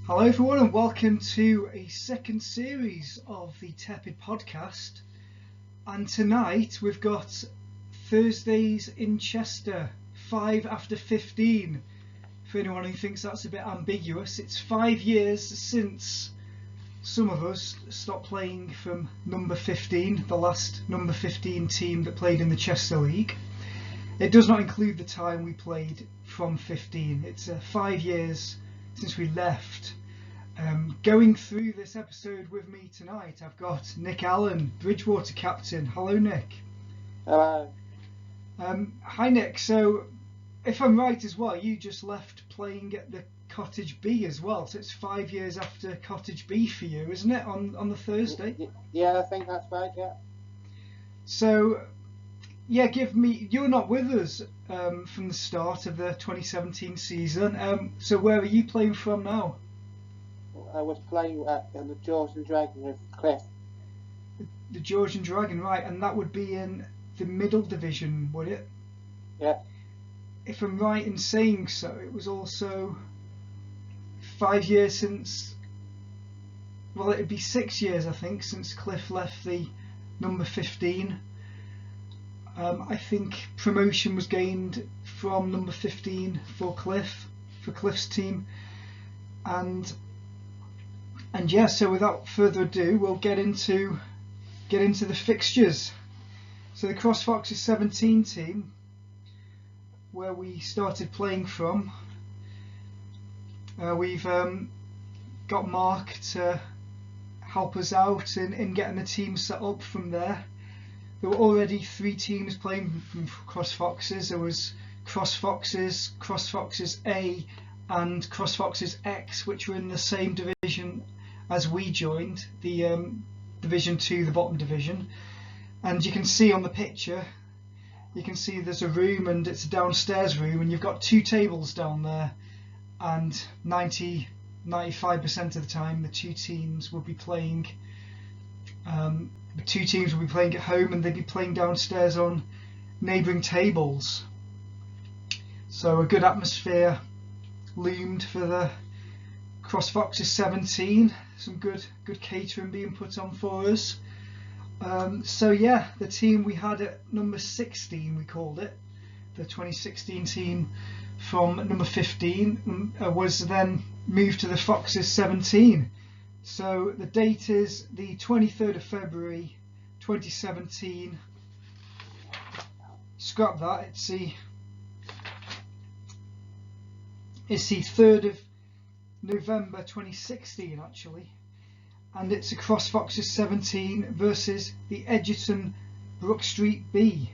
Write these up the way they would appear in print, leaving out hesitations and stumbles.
Hello everyone and welcome to a second series of the Tepid Podcast. And tonight we've got Thursdays in Chester, 5 after 15. For anyone who thinks that's a bit ambiguous, it's 5 years since some of us stopped playing from number 15, the last number 15 team that played in the Chester League. It does not include the time we played from 15. It's 5 years since we left. Going through this episode with me tonight, I've got Nick Allen, Bridgewater captain. Hello, Nick. Hello. Hi, Nick. So, if I'm right as well, you just left playing at the Cottage B as well. So it's 5 years after Cottage B for you, isn't it? On the Thursday. Yeah, I think that's right. Yeah. So, yeah, you're not with us from the start of the 2017 season. So where are you playing from now? I was playing in the Georgian Dragon with Cliff. The Georgian Dragon, right, and that would be in the middle division, would it? Yeah. If I'm right in saying so, it was also 5 years since, well, it'd be 6 years, I think, since Cliff left the number 15. I think promotion was gained from number 15 for Cliff's team. And yeah, so without further ado, we'll get into the fixtures. So the Cross Foxes 17 team, where we started playing from, we've got Mark to help us out in getting the team set up from there. There were already 3 teams playing from Cross Foxes. There was Cross Foxes, Cross Foxes A, and Cross Foxes X, which were in the same division as we joined, the Division 2, the bottom division. And you can see on the picture, you can see there's a room, and it's a downstairs room, and you've got 2 tables down there, and 95% of the time the two teams will be playing at home, and they'd be playing downstairs on neighbouring tables. So a good atmosphere loomed for the Cross Foxes 17. Some good catering being put on for us. So yeah, the team we had at number 16, we called it, the 2016 team from number 15, was then moved to the Foxes 17. So the date is the 23rd of February 2017. Scrap that, it's the 3rd of November 2016 actually, and it's a Cross Foxes 17 versus the Edgerton Brook Street B.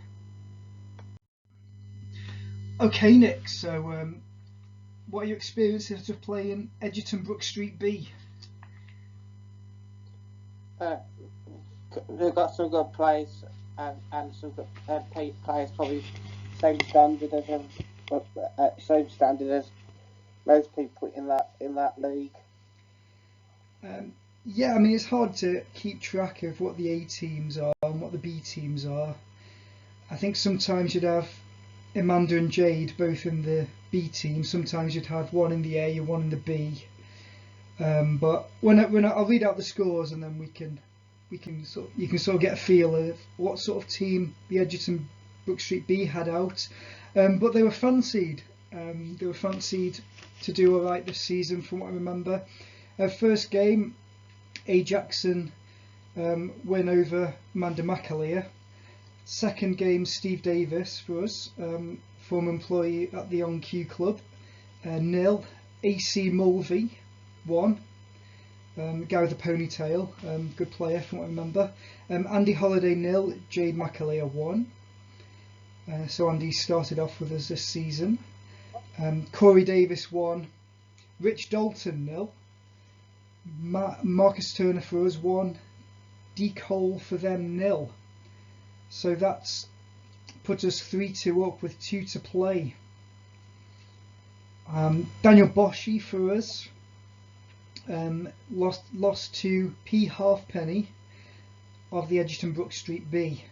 Okay, Nick, so what are your experiences of playing Edgerton Brook Street B? We've got some good players and some good players, probably same standard as most people in that league. Yeah, I mean, it's hard to keep track of what the A teams are and what the B teams are. I think sometimes you'd have Amanda and Jade both in the B team. Sometimes you'd have one in the A and one in the B. But when I'll read out the scores, and then you can sort of get a feel of what sort of team the Edgerton Brook Street B had out. But they were fancied. They were fancied to do alright this season, from what I remember. First game, A. Jackson win over Amanda McAleer. Second game, Steve Davis for us, former employee at the On Q Club, 0. AC Mulvey 1. Guy with the ponytail, good player from what I remember. Andy Holiday 0. Jade McAleer 1. So Andy started off with us this season. Corey Davis 1. Rich Dalton 0. Marcus Turner for us 1. D. Cole for them 0. So that's put us 3-2 up with 2 to play. Daniel Boschi for us lost to P. Halfpenny of the Edgerton Brook Street B,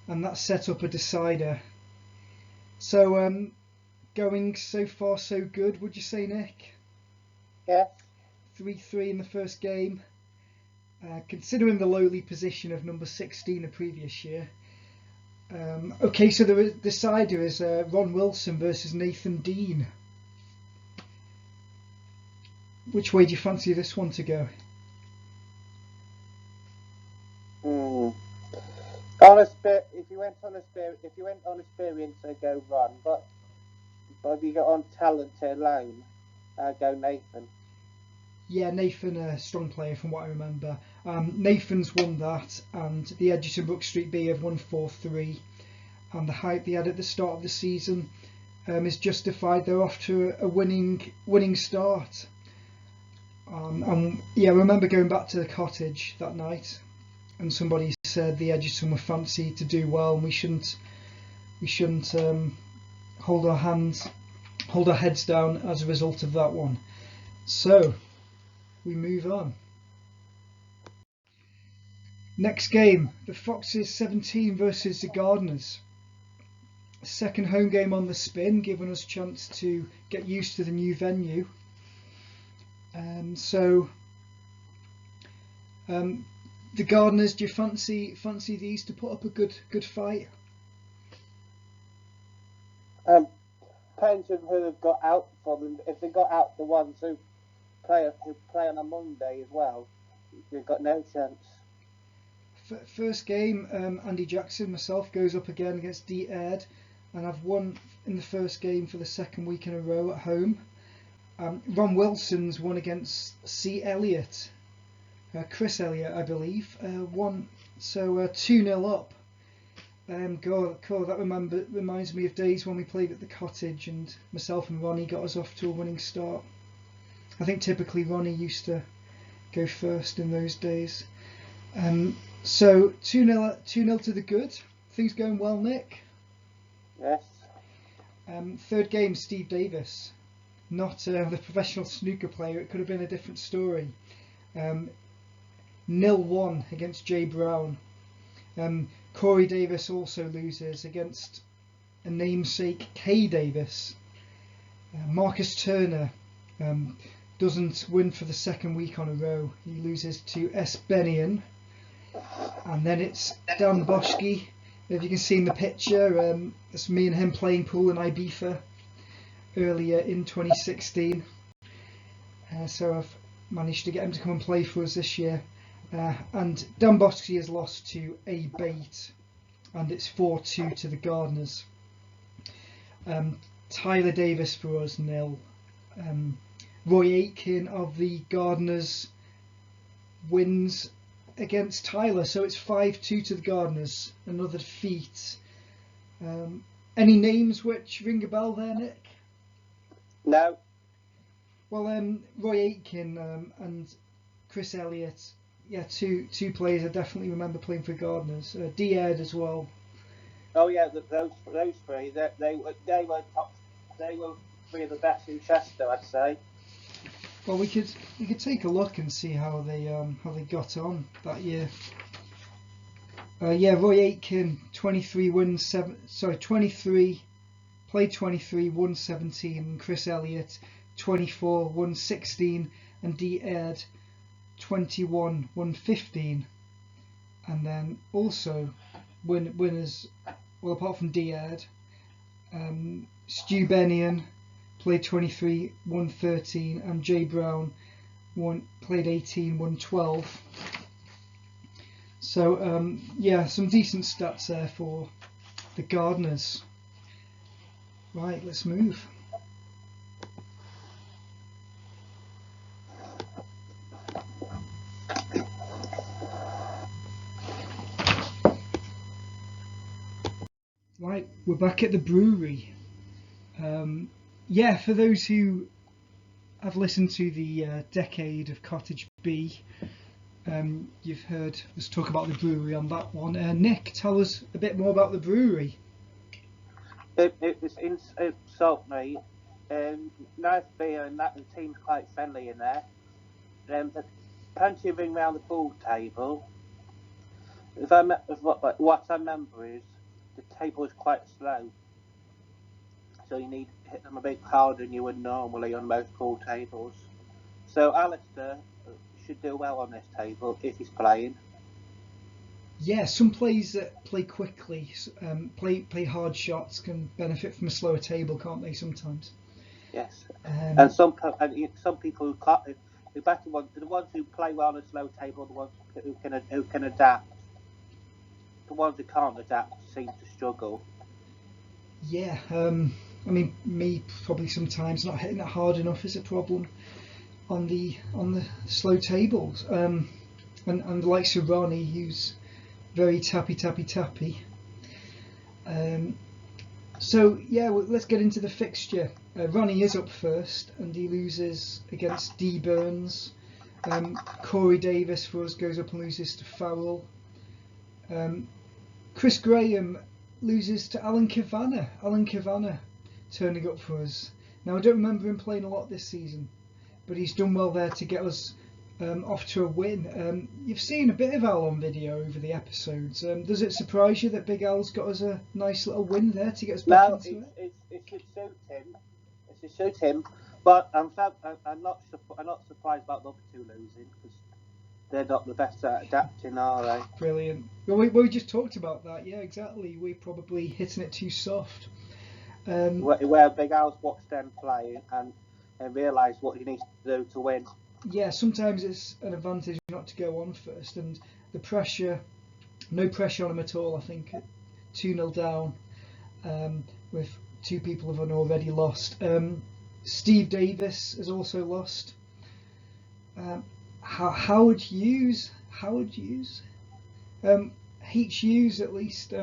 and that set up a decider. So going so far so good, would you say, Nick? Yeah. 3-3 in the first game. Considering the lowly position of number 16 the previous year. Okay, so the decider is Ron Wilson versus Nathan Dean. Which way do you fancy this one to go? If you went on experience, I'd go Ron. But if you go on talent alone, I'd go Nathan. Yeah, Nathan, a strong player from what I remember. Nathan's won that, and the Edgerton Brook Street B have won 4-3. And the hype they had at the start of the season is justified. They're off to a winning start. And yeah, I remember going back to the cottage that night, and somebody said the Edgerton were fancied to do well, and we shouldn't hold our heads down as a result of that one. So we move on. Next game, the Foxes 17 versus the Gardeners. Second home game on the spin, giving us a chance to get used to the new venue. The Gardeners, do you fancy these to put up a good fight? Depends on who they've got out for them. If they got out the ones who play on a Monday as well, you've got no chance. First game, Andy Jackson, myself, goes up again against D. Ed, and I've won in the first game for the second week in a row at home. Ron Wilson's won against C. Elliott, Chris Elliott, I believe, won, so 2-0 up. That reminds me of days when we played at the cottage, and myself and Ronnie got us off to a winning start. I think typically Ronnie used to go first in those days. So 2-0 to the good. Things going well, Nick? Yes. Third game, Steve Davis. Not the professional snooker player. It could have been a different story. 0-1 against Jay Brown. Corey Davis also loses against a namesake Kay Davis. Marcus Turner doesn't win for the second week on a row. He loses to S. Benion. And then it's Dan Boschke. If you can see in the picture, it's me and him playing pool in Ibiza earlier in 2016. So I've managed to get him to come and play for us this year. And Dan Boschke has lost to A. Bate, and it's 4-2 to the Gardeners. Tyler Davis for us 0. Roy Aitken of the Gardeners wins against Tyler, so it's 5-2 to the Gardeners. Another defeat. Any names which ring a bell there, Nick? No. Well, Roy Aitken and Chris Elliott, yeah, two players I definitely remember playing for the Gardeners. D. Ed as well. Oh yeah, those three. They were top. They were three of the best in Chester, I'd say. Well, we could take a look and see how they got on that year. Yeah, Roy Aitken, 23 wins, 23 played 23, won 17. And Chris Elliott, 24, won 16, and D. Ed, 21, won 15. And then also winners, well, apart from D. Ed, Stu Benion played 23, won 13, and Jay Brown played 18, won 12. So yeah, some decent stats there for the Gardeners. Right, let's move. Right, we're back at the brewery. Yeah, for those who have listened to the decade of Cottage B, you've heard us talk about the brewery on that one. Nick, tell us a bit more about the brewery. It's in Saltmead. Nice beer, and the team's quite friendly in there. There's plenty of ring round the pool table. What I remember is the table is quite slow, so you need to hit them a bit harder than you would normally on most pool tables. So Alistair should do well on this table if he's playing. Yeah, some players that play quickly, play hard shots, can benefit from a slower table, can't they? Sometimes. Yes. Um, And some people who can't, the better ones, the ones who play well on a slow table, the ones who can adapt. The ones who can't adapt seem to struggle. yeah, I mean, me probably sometimes not hitting it hard enough is a problem on the slow tables. And the likes of Ronnie, who's very tappy. So yeah, well, let's get into the fixture. Ronnie is up first, and he loses against D Burns. Corey Davis for us goes up and loses to Farrell. Chris Graham loses to Alan Cavanagh. Alan Cavanagh turning up for us. Now I don't remember him playing a lot this season, but he's done well there to get us off to a win. You've seen a bit of Al on video over the episodes. Does it surprise you that Big Al's got us a nice little win there to get us back into it? It should suit him. It should suit him. But I'm not surprised about the other two losing because they're not the best at adapting, are they? Brilliant. Well, we just talked about that. Yeah, exactly. We're probably hitting it too soft. Where Big Al's watched them play and realised what he needs to do to win. Yeah, sometimes it's an advantage not to go on first, and the pressure, no pressure on him at all. I think 2-0 down, with two people have already lost. Steve Davis has also lost. Howard Hughes, H Hughes at least.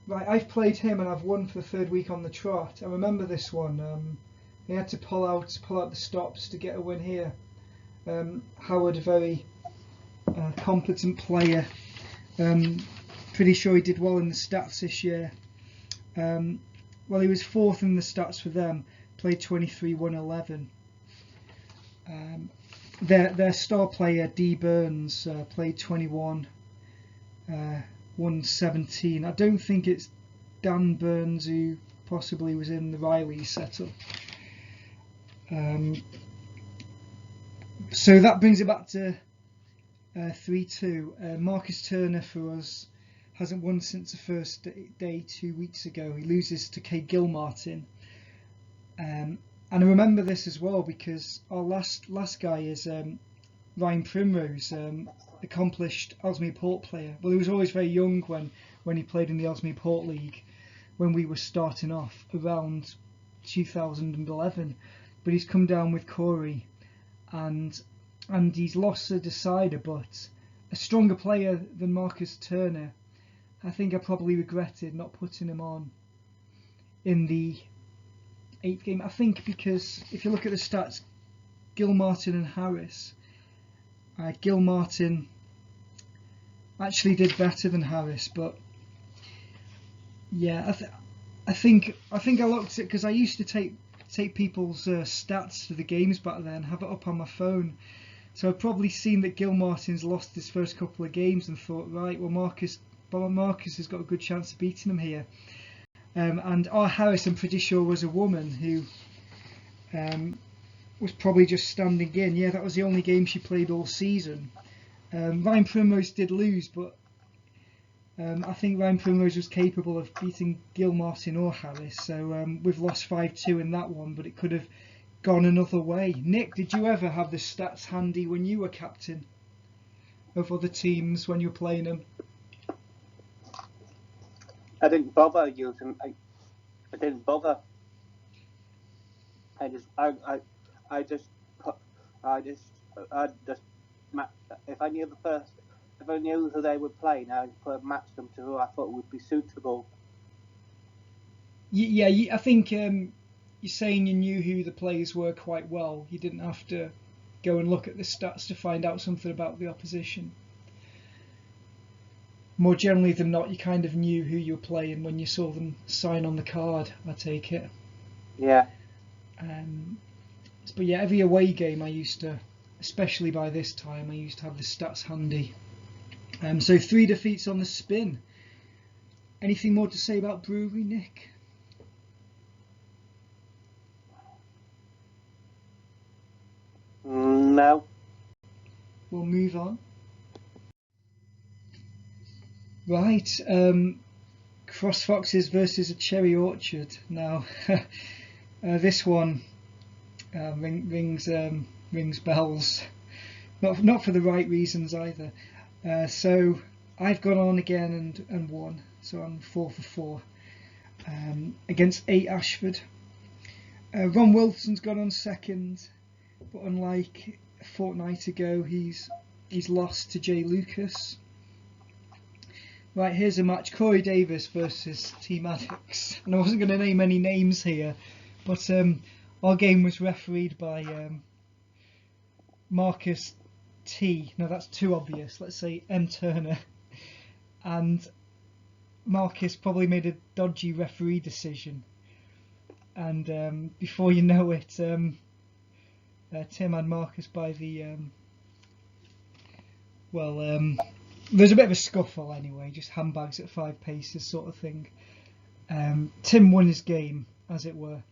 Right, I've played him and I've won for the third week on the trot. I remember this one. He had to pull out the stops to get a win here. Howard, a very competent player. Pretty sure he did well in the stats this year. Well, he was fourth in the stats for them. Played 23, won 11. Their star player D Burns played 21, won 17. I don't think it's Dan Burns who possibly was in the Riley setup. So that brings it back to 3-2. Marcus Turner for us hasn't won since the first day 2 weeks ago. He loses to Kay Gilmartin. And I remember this as well because our last guy is Ryan Primrose, accomplished Ellesmere Port player. Well, he was always very young when he played in the Ellesmere Port League when we were starting off around 2011. But he's come down with Corey, and he's lost the decider, but a stronger player than Marcus Turner. I think I probably regretted not putting him on in the 8th game. I think because if you look at the stats, Gilmartin and Harris, Gilmartin actually did better than Harris, but yeah, I think I looked at, because I used to take people's stats for the games back then, have it up on my phone. So I've probably seen that Gilmartin's lost his first couple of games and thought, right, well Marcus has got a good chance of beating him here. And our Harris, I'm pretty sure, was a woman who was probably just standing in. Yeah, that was the only game she played all season. Ryan Primrose did lose, but I think Ryan Primrose was capable of beating Gilmartin or Harris. So we've lost 5-2 in that one, but it could have gone another way. Nick, did you ever have the stats handy when you were captain of other teams when you were playing them? I didn't bother using. I didn't bother. I just if I knew who they would play, now I could match them to who I thought would be suitable. Yeah, I think you're saying you knew who the players were quite well. You didn't have to go and look at the stats to find out something about the opposition. More generally than not, you kind of knew who you were playing when you saw them sign on the card, I take it. Yeah. But yeah, every away game I used to, especially by this time, I used to have the stats handy. So 3 defeats on the spin. Anything more to say about Brewery, Nick? No. We'll move on. Right, Cross Foxes versus a Cherry Orchard. Now, this one rings bells. Not for the right reasons either. So I've gone on again and won. So I'm 4 for 4 against 8 Ashford. Ron Wilson's gone on second, but unlike a fortnight ago, he's lost to Jay Lucas. Right, here's a match: Corey Davis versus T Maddox. And I wasn't going to name any names here, but our game was refereed by Marcus T. No, that's too obvious. Let's say M Turner. And Marcus probably made a dodgy referee decision. And before you know it, Tim had Marcus by the there's a bit of a scuffle anyway, just handbags at 5 paces sort of thing. Tim won his game, as it were.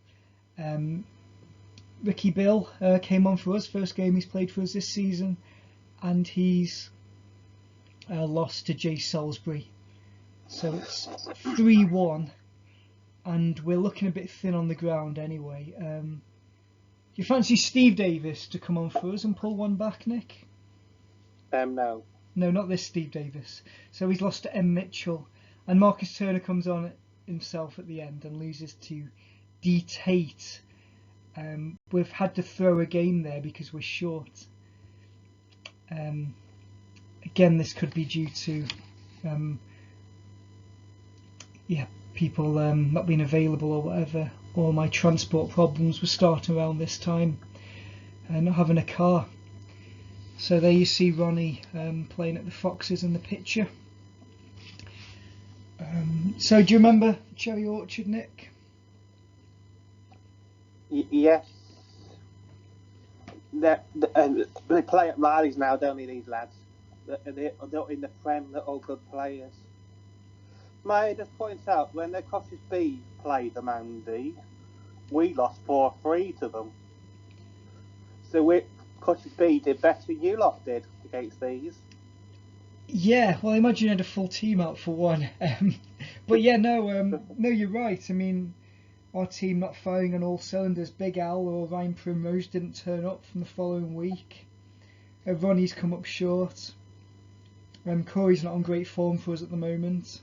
Ricky Bill came on for us, first game he's played for us this season, and he's lost to Jay Salisbury. So it's 3-1, and we're looking a bit thin on the ground anyway. Do you fancy Steve Davis to come on for us and pull one back, Nick? No. No, not this Steve Davis. So he's lost to M Mitchell, and Marcus Turner comes on himself at the end and loses to D Tate. We've had to throw a game there because we're short. Again, this could be due to people not being available or whatever, or my transport problems were starting around this time and not having a car. So there you see Ronnie playing at the Foxes in the picture. So do you remember Cherry Orchard, Nick? Yes. They play at Riley's now, don't they, these lads? They're in the Prem, they're all good players. May I just point out, when the Cottage B played them, Andy, we lost 4-3 to them. So Cottage B did better than you lot did against these. Yeah, well, I imagine you had a full team out for one. But yeah, no, you're right. I mean, our team not firing on all cylinders. Big Al or Ryan Primrose didn't turn up from the following week. Ronnie's come up short. Corey's not on great form for us at the moment.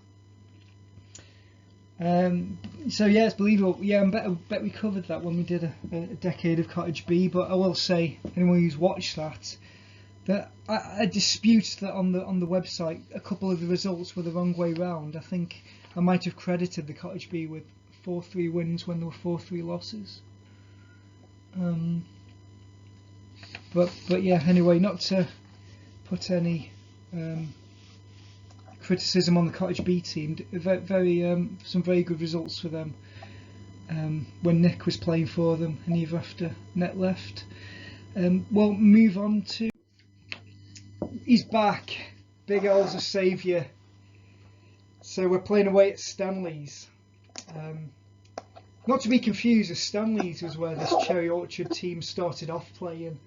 So yeah, it's believable. Yeah, I bet we covered that when we did a decade of Cottage B. But I will say, anyone who's watched that I dispute that on the website a couple of the results were the wrong way round. I think I might have credited the Cottage B with 4-3 wins when there were 4-3 losses. But yeah, anyway, not to put any criticism on the Cottage B team. Some very good results for them when Nick was playing for them and even after Net left. We'll move on to. He's back. Big Al's a saviour. So we're playing away at Stanley's. Not to be confused, as Stanley's was where this Cherry Orchard team started off playing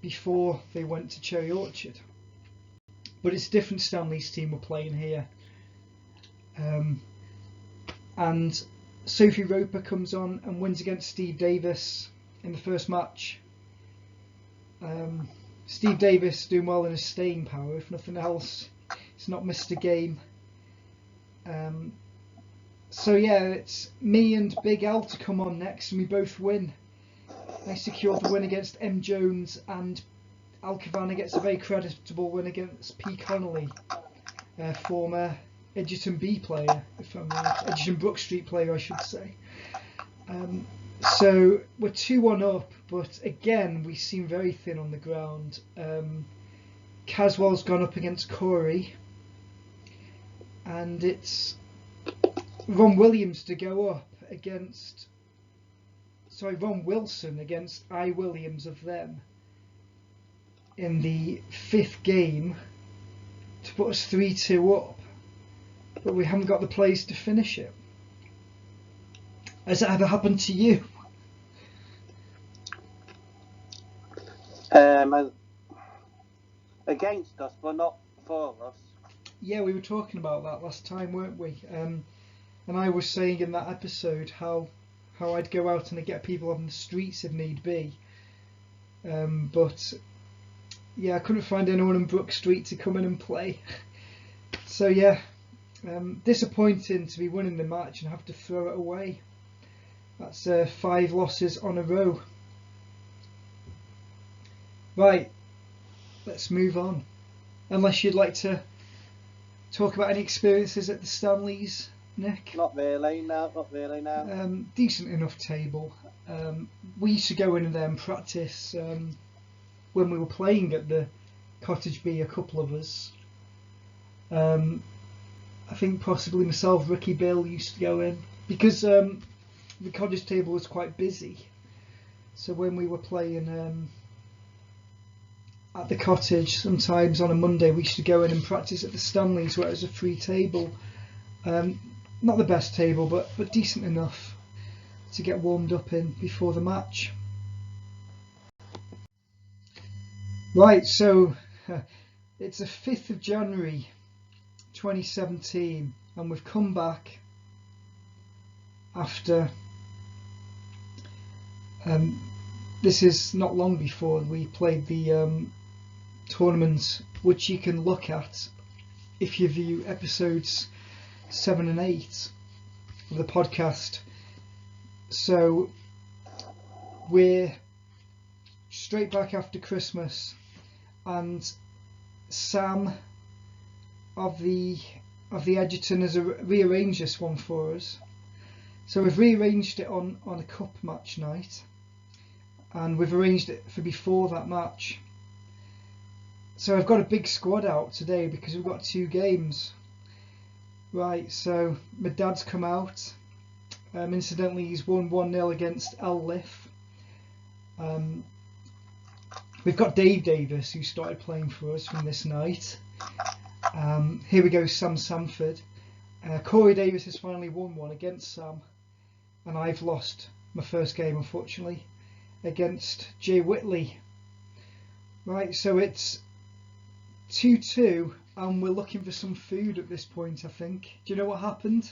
before they went to Cherry Orchard. But it's a different Stanley's team we're playing here. And Sophie Roper comes on and wins against Steve Davis in the first match. Steve Davis doing well in his staying power, if nothing else. He's not missed a game. So yeah, it's me and Big Al to come on next, and we both win. I secured the win against M Jones, and Al Cavana gets a very creditable win against P Connolly, former Edgerton B player, if I'm right, Edgerton Brook Street player I should say. So we're 2-1 up, but again we seem very thin on the ground. Caswell's gone up against Corey, and it's Ron Williams to go up against. Sorry, Ron Wilson against I Williams of them in the 5th game to put us 3-2 up, but we haven't got the players to finish it. Has that ever happened to you? Against us, but not for us. Yeah, we were talking about that last time, weren't we? And I was saying in that episode how I'd go out and I'd get people on the streets if need be. But yeah, I couldn't find anyone in Brook Street to come in and play. So yeah, disappointing to be winning the match and have to throw it away. That's 5 losses on a row. Right, let's move on. Unless you'd like to talk about any experiences at the Stanleys, Nick? Not really, no, not really, no. Decent enough table. We used to go in there and practice when we were playing at the Cottage B, a couple of us. I think possibly myself, Ricky Bill used to go in because the cottage table was quite busy. So when we were playing at the cottage, sometimes on a Monday we used to go in and practice at the Stanleys, where it was a free table. Not the best table, but decent enough to get warmed up in before the match. Right, so it's the 5th of January 2017 and we've come back after this is not long before we played the tournament, which you can look at if you view episodes 7 and 8 of the podcast. So we're straight back after Christmas, and Sam of the Edgerton has rearranged this one for us. So we've rearranged it on a cup match night, and we've arranged it for before that match. So I've got a big squad out today because we've got 2 games. Right, so my dad's come out. Incidentally, he's won 1-0 against Elliff. We've got Dave Davis, who started playing for us from this night. Here we go, Sam Sanford. Corey Davis has finally won one against Sam, and I've lost my first game, unfortunately, against Jay Whitley. Right, so it's 2-2, and we're looking for some food at this point, I think. Do you know what happened?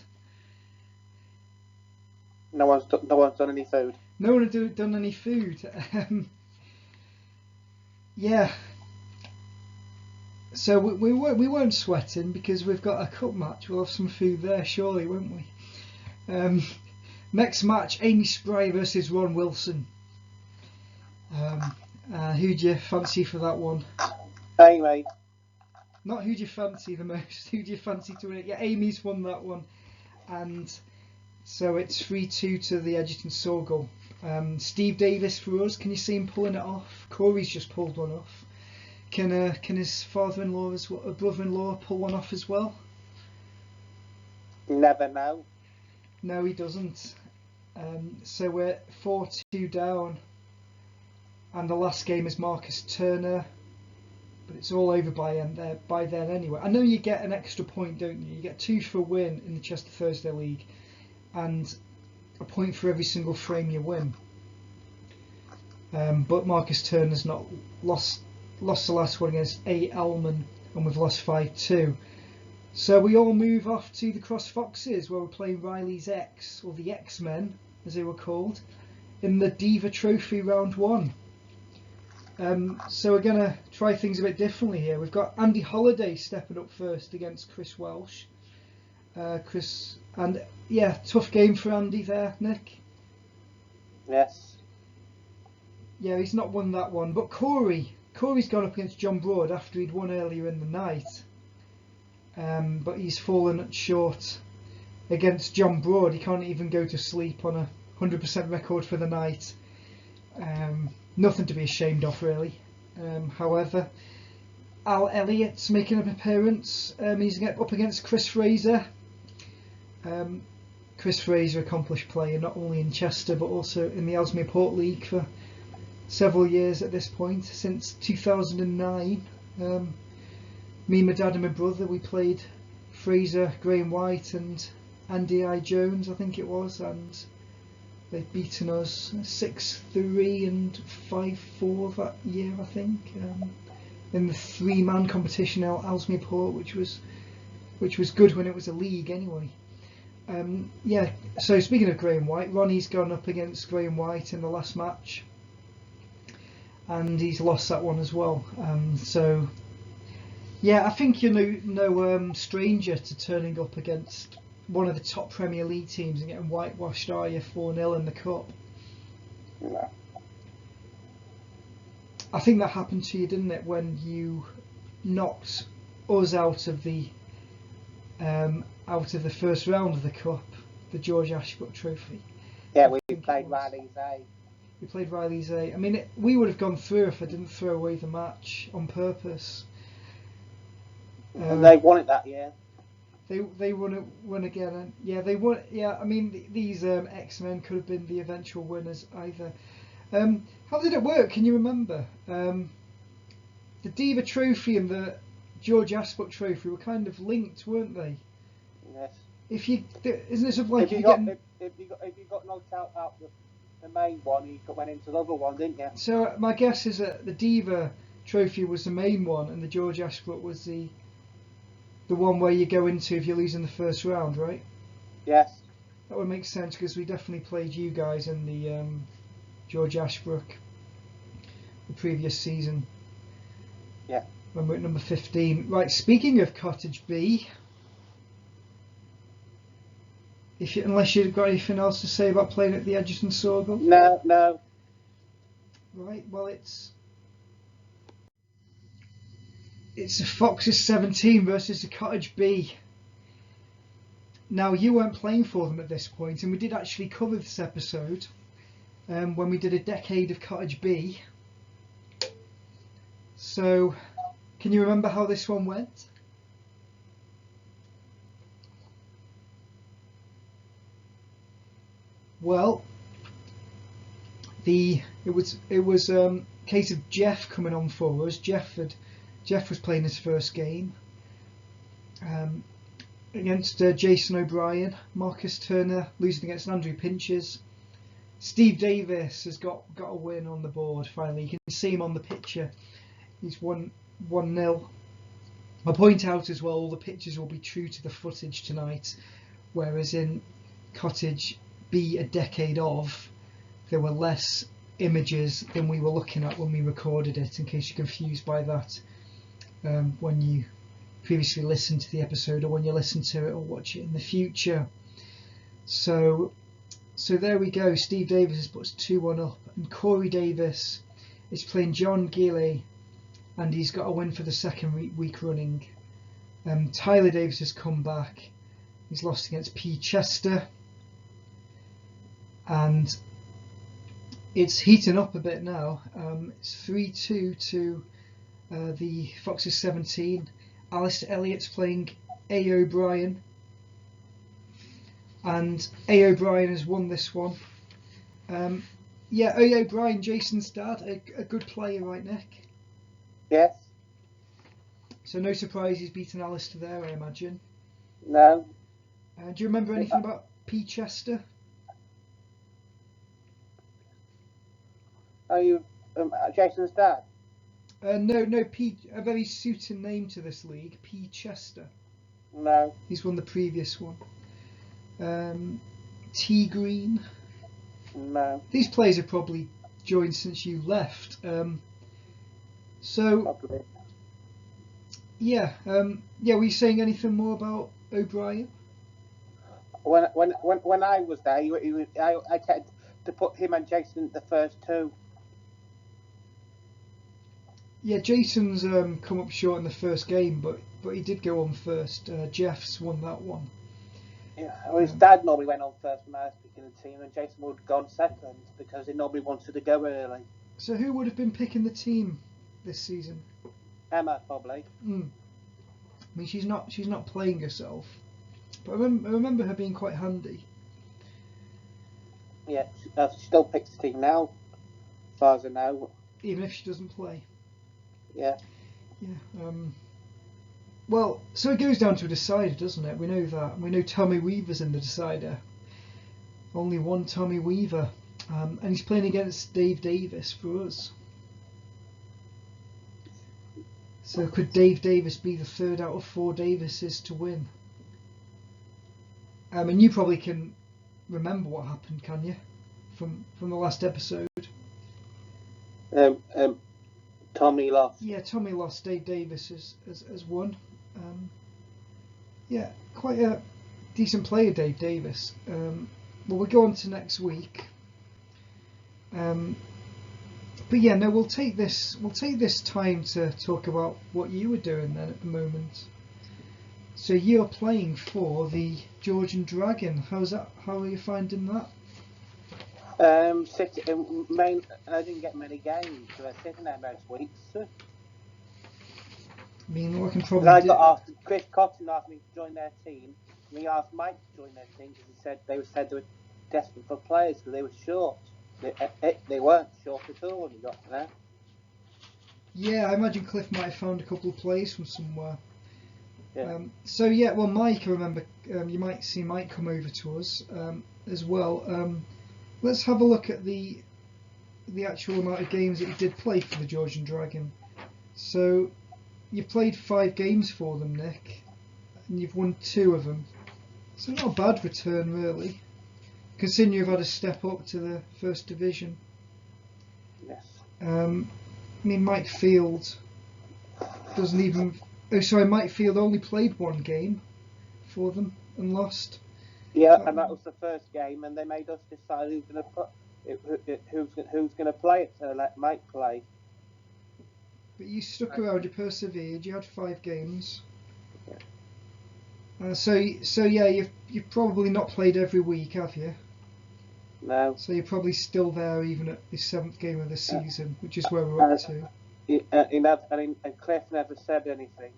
No one's done any food. No one had done any food. Yeah. So we weren't sweating because we've got a cup match. We'll have some food there, surely, won't we? Next match, Amy Spry versus Ron Wilson. Who do you fancy for that one? Amy. Not who do you fancy the most, who do you fancy to win it? Yeah, Amy's won that one. And so it's 3-2 to the Edgerton Sorghel. Steve Davis for us, can you see him pulling it off? Corey's just pulled one off. Can his father-in-law, brother-in-law, pull one off as well? Never know. No, he doesn't. So we're 4-2 down, and the last game is Marcus Turner, but it's all over by then anyway. I know you get an extra point, don't you? You get 2 for a win in the Chester Thursday League, and a point for every single frame you win. But Marcus Turner's not lost the last one against A. Elman, and we've lost 5-2. So we all move off to the Cross Foxes, where we're playing Riley's X, or the X-Men as they were called, in the Diva Trophy round 1. So we're going to try things a bit differently here. We've got Andy Holliday stepping up first against Chris Welsh. And yeah, tough game for Andy there, Nick. Yes. Yeah, he's not won that one, but Corey's gone up against John Broad after he'd won earlier in the night. But he's fallen short against John Broad. He can't even go to sleep on a 100% record for the night. Nothing to be ashamed of, really. However, Al Elliott's making an appearance. He's up against Chris Fraser. Chris Fraser, accomplished player, not only in Chester but also in the Ellesmere Port League for several years at this point, since 2009. Me, my dad and my brother, we played Fraser, Graham White and Andy I. Jones, I think it was, and They've beaten us 6-3 and 5-4 that year, I think. In the 3-man competition, Ellesmere Port, which was good when it was a league anyway. Yeah. So speaking of Graham White, Ronnie's gone up against Graham White in the last match, and he's lost that one as well. So yeah, I think you're no stranger to turning up against one of the top Premier League teams and getting whitewashed, are you, 4-0 in the cup? No. I think that happened to you, didn't it, when you knocked us out of the first round of the cup, the George Ashbrook Trophy. Yeah, we played Riley's A. We played Riley's A. I mean, we would have gone through if I didn't throw away the match on purpose. And they won it that year. They won again, and yeah, they won. Yeah, I mean, these X-Men could have been the eventual winners either. How did it work? Can you remember? The Diva Trophy and the George Ashbrook Trophy were kind of linked, weren't they? Yes. Isn't it sort of like if you got knocked out the main one, you went into the other one, didn't you? So my guess is that the Diva Trophy was the main one, and the George Ashbrook was the one where you go into if you're losing the first round, right? Yes. That would make sense because we definitely played you guys in the George Ashbrook the previous season. Yeah. When we're at number 15. Right, speaking of Cottage B, unless you've got anything else to say about playing at the Edgerton Sorghum? No. Right, well it's the Foxes 17 versus the Cottage B. Now, you weren't playing for them at this point, and we did actually cover this episode when we did a decade of Cottage B. So, can you remember how this one went? Well, it was a case of Jeff coming on for us. Jeff was playing his first game against Jason O'Brien. Marcus Turner losing against Andrew Pinches. Steve Davis has got a win on the board finally. You can see him on the picture. He's 1-0. I'll point out as well, all the pictures will be true to the footage tonight, whereas in Cottage B a decade of, there were less images than we were looking at when we recorded it, in case you're confused by that when you previously listened to the episode or when you listen to it or watch it in the future. So there we go. Steve Davis has put 2-1 up, and Corey Davis is playing John Gilley, and he's got a win for the second week running. Tyler Davis has come back. He's lost against P. Chester, and it's heating up a bit now. It's 3-2 to the Foxes 17. Alistair Elliott's playing A. O'Brien, and A. O'Brien has won this one. Yeah, A. O'Brien, Jason's dad, a good player, right, Nick? Yes. So no surprise he's beaten Alistair there, I imagine. No. Do you remember anything about P. Chester? Are you Jason's dad? No, P. A very suiting name to this league, P. Chester. No. He's won the previous one. T. Green. No. These players have probably joined since you left. So. Probably. Yeah. Were you saying anything more about O'Brien? When I was there, I tended to put him and Jason the first two. Yeah, Jason's come up short in the first game, but he did go on first. Jeff's won that one. Yeah, well, his dad normally went on first when I was picking the team, and Jason would have gone second because he normally wanted to go early. So who would have been picking the team this season? Emma, probably. I mean, she's not playing herself, but I remember her being quite handy. Yeah, she still picks the team now, as far as I know. Even if she doesn't play. Yeah. Yeah. Well, so it goes down to a decider, doesn't it? We know that. We know Tommy Weaver's in the decider. only one Tommy Weaver, and he's playing against Dave Davis for us. So could Dave Davis be the third out of 4 Davises to win? And you probably can remember what happened, can you? From the last episode. Tommy lost. Yeah, Tommy lost. Dave Davis has won. Yeah, quite a decent player, Dave Davis. Well, we'll go on to next week. But yeah, no, we'll take this time to talk about what you were doing then at the moment. So you're playing for the Georgian Dragon. How's that? How are you finding that? I didn't get many games, so I was sitting there most weeks. I mean, what I can I probably got asked. Chris Cotton asked me to join their team, and he asked Mike to join their team because they were desperate for players because they were short. They weren't short at all when we got there. Yeah, I imagine Cliff might have found a couple of players from somewhere. Yeah. So yeah, well, Mike, I remember you might see Mike come over to us as well. Let's have a look at the actual amount of games that you did play for the Georgian Dragon. So you played 5 games for them, Nick, and you've won 2 of them. So not a bad return, really, considering you've had a step up to the first division. Yes. I mean, Mike Field doesn't even. Oh, sorry, Mike Field only played 1 game for them and lost. Yeah, and that was the first game, and they made us decide who's going to play it, so let Mike play. But you stuck around, you persevered. You had 5 games. Yeah. So yeah, you've probably not played every week, have you? No. So you're probably still there even at the 7th game of the season, which is where we're up to. And Cliff never said anything.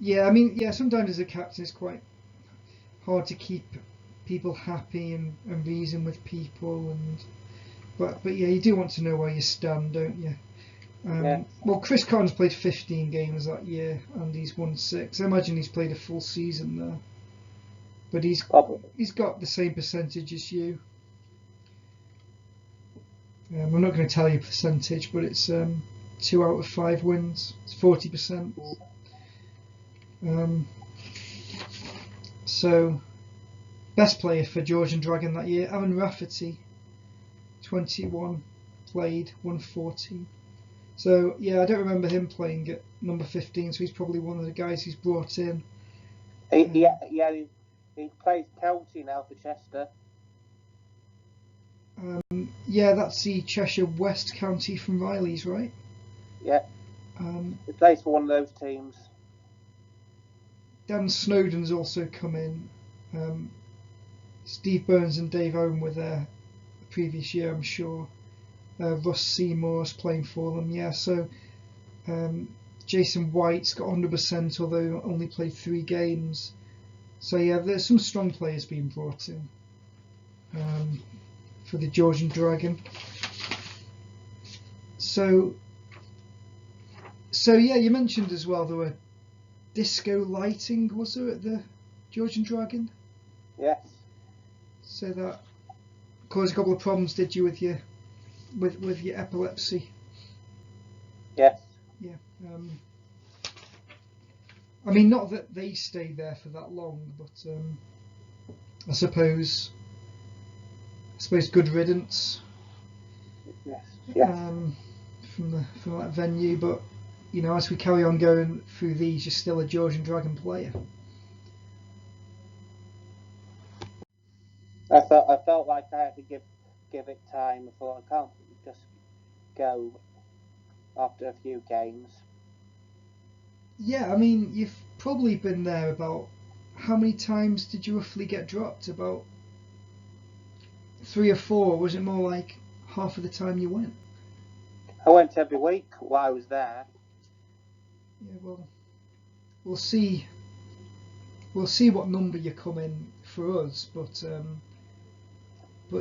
Yeah, I mean, yeah, sometimes as a captain it's quite hard to keep people happy and reason with people, but yeah, you do want to know where you stand, don't you? Yeah. Well, Chris Cotton's played 15 games that year and he's won 6. I imagine he's played a full season there, but he's got the same percentage as you. I'm not going to tell you percentage, but it's 2 out of 5 wins. It's 40%. So, best player for Georgian Dragon that year, Aaron Rafferty, 21 played, 114. So yeah, I don't remember him playing at number 15. So he's probably one of the guys he's brought in. He plays county now for Chester. Yeah, that's the Cheshire West County from Riley's, right? Yeah. He plays for one of those teams. Dan Snowden's also come in. Steve Burns and Dave Owen were there the previous year, I'm sure. Russ Seymour's playing for them, yeah. So Jason White's got 100%, although only played 3 games. So yeah, there's some strong players being brought in for the Georgian Dragon. So yeah, you mentioned as well there were disco lighting, was there, at the Georgian Dragon? Yes. So that caused a couple of problems, did you, with your epilepsy? Yes. Yeah. I mean, not that they stayed there for that long, but I suppose good riddance. Yes. Yes. From that venue, but you know, as we carry on going through these, you're still a Georgian Dragon player. I felt like I had to give it time. I thought I can't just go after a few games. Yeah, I mean, you've probably been there about. How many times did you roughly get dropped? About 3 or 4. Was it more like half of the time you went? I went every week while I was there. Yeah, well, we'll see. We'll see what number you come in for us, but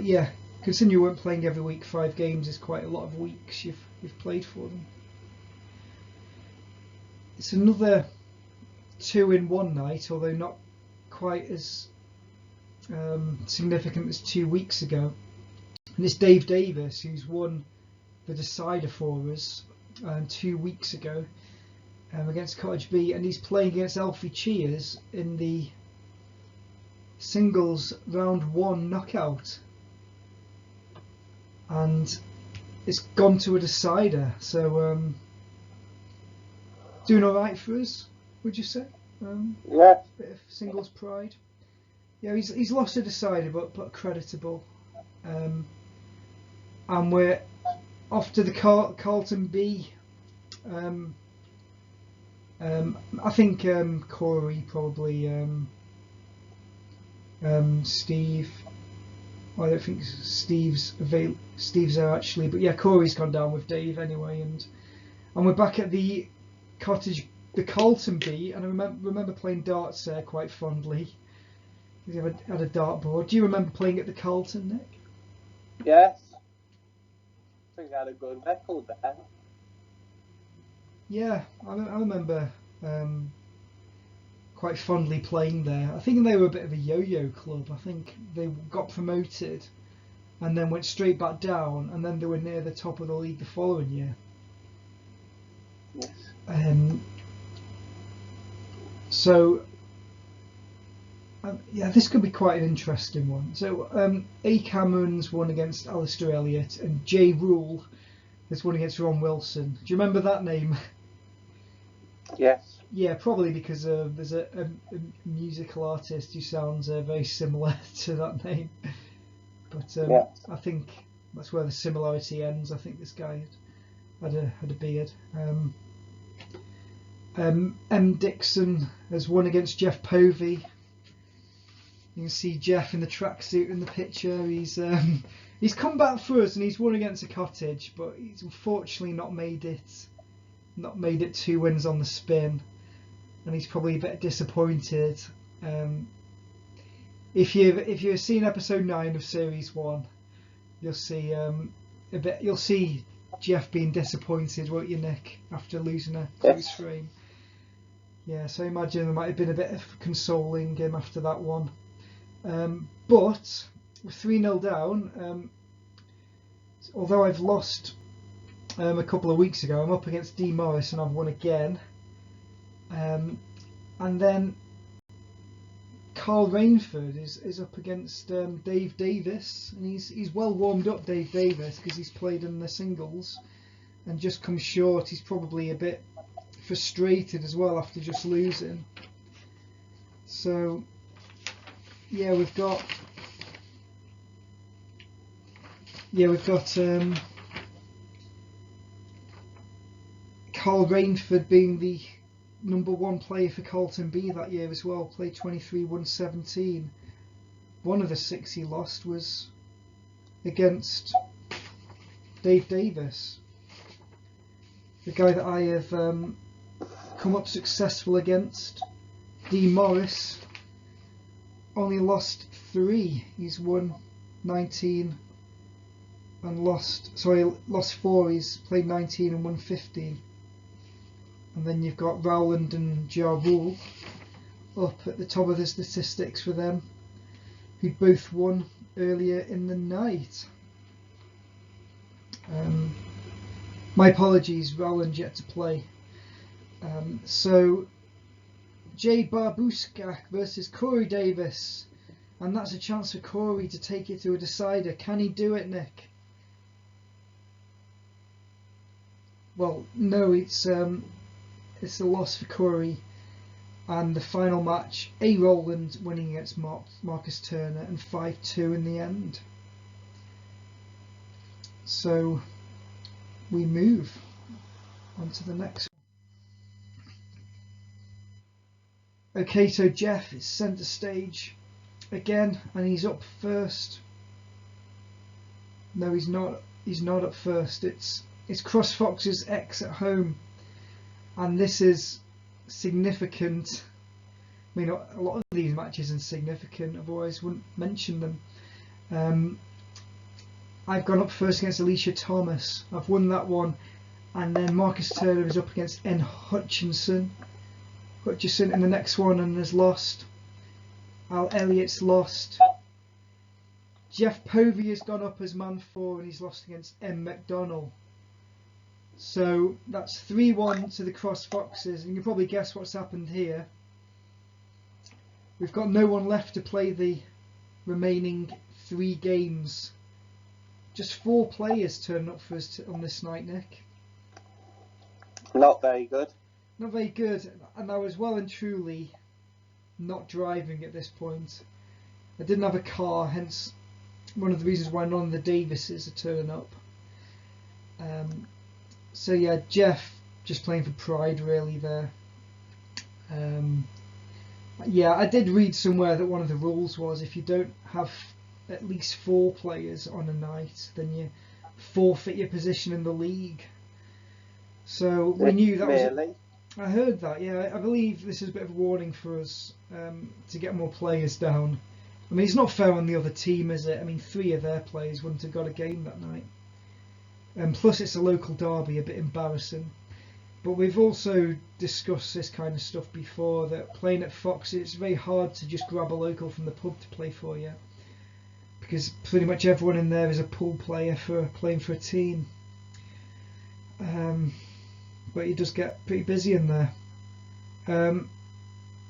yeah, considering you weren't playing every week, 5 games is quite a lot of weeks you've played for them. It's another 2 in one night, although not quite as significant as 2 weeks ago, and it's Dave Davis who's won the decider for us 2 weeks ago against Cottage B, and he's playing against Alfie Cheers in the singles round 1 knockout, and it's gone to a decider. So doing all right for us, would you say? Yeah. Bit of singles pride. Yeah, he's lost a decider, but creditable. And we're off to the Carlton B. I think Corey probably. Steve. Well, I don't think Steve's there actually, but yeah, Corey's gone down with Dave anyway, and we're back at the Carlton B, and I remember playing darts there quite fondly. We had a dartboard. Do you remember playing at the Carlton, Nick? Yes. I think I had a good record there. Yeah, I remember quite fondly playing there. I think they were a bit of a yo-yo club. I think they got promoted and then went straight back down, and then they were near the top of the league the following year. Yes. So yeah, this could be quite an interesting one. So A. Cameron's won against Alistair Elliott, and J. Rule has won against Ron Wilson. Do you remember that name? Yes. Yeah, probably because there's a musical artist who sounds very similar to that name. But Yeah. I think that's where the similarity ends. I think this guy had a beard. M. Dixon has won against Jeff Povey. You can see Jeff in the tracksuit in the picture. He's come back for us, and he's won against a Cottage, but he's unfortunately not made it 2 wins on the spin, and he's probably a bit disappointed. If you've seen episode 9 of series 1, you'll see you'll see Jeff being disappointed, won't you, Nick, after losing a close frame? Yeah, so I imagine there might have been a bit of consoling him after that one. But we're 3-0 down. Although I've lost a couple of weeks ago, I'm up against D. Morris and I've won again. And then Carl Rainford is up against Dave Davis, and he's well warmed up, Dave Davis, because he's played in the singles and just come short. He's probably a bit frustrated as well after just losing. So yeah, we've got Carl Rainford being the number 1 player for Carlton B that year as well. Played 23, won 17. One of the 6 he lost was against Dave Davis, the guy that I have come up successful against. D. Morris only lost 3. He's won 19 and lost 4. He's played 19 and won 15. And then you've got Rowland and Ja Rule up at the top of the statistics for them, who both won earlier in the night. My apologies, Rowland yet to play. So Jay Barbuskak versus Corey Davis, and that's a chance for Corey to take it to a decider. Can he do it, Nick? Well, no, it's a loss for Corey, and the final match, A. Rowland winning against Marcus Turner, and 5-2 in the end. So we move on to the next one. Okay, so Jeff is centre stage again, and he's up first. No, he's not. He's not up first. It's Cross Fox's X at home, and this is significant. I mean, a lot of these matches are significant, otherwise I wouldn't mention them. I've gone up first against Alicia Thomas. I've won that one, and then Marcus Turner is up against N. Hutchinson in the next one and has lost. Al Elliott's lost. Jeff Povey has gone up as man 4 and he's lost against M. McDonnell. So that's 3-1 to the Cross Foxes, and you probably guess what's happened here. We've got no one left to play the remaining 3 games. Just 4 players turn up for us on this night, Nick. Not very good. Not very good, and I was well and truly not driving at this point. I didn't have a car, hence one of the reasons why none of the Davises are turning up. So yeah, Jeff just playing for pride really there. Yeah, I did read somewhere that one of the rules was if you don't have at least 4 players on a night, then you forfeit your position in the league. So we knew that really? I heard that, yeah. I believe this is a bit of a warning for us to get more players down. I mean, it's not fair on the other team, is it? I mean, 3 of their players wouldn't have got a game that night. Plus, it's a local derby, a bit embarrassing. But we've also discussed this kind of stuff before, that playing at Fox, it's very hard to just grab a local from the pub to play for you. Because pretty much everyone in there is a pool player for playing for a team. But it does get pretty busy in there.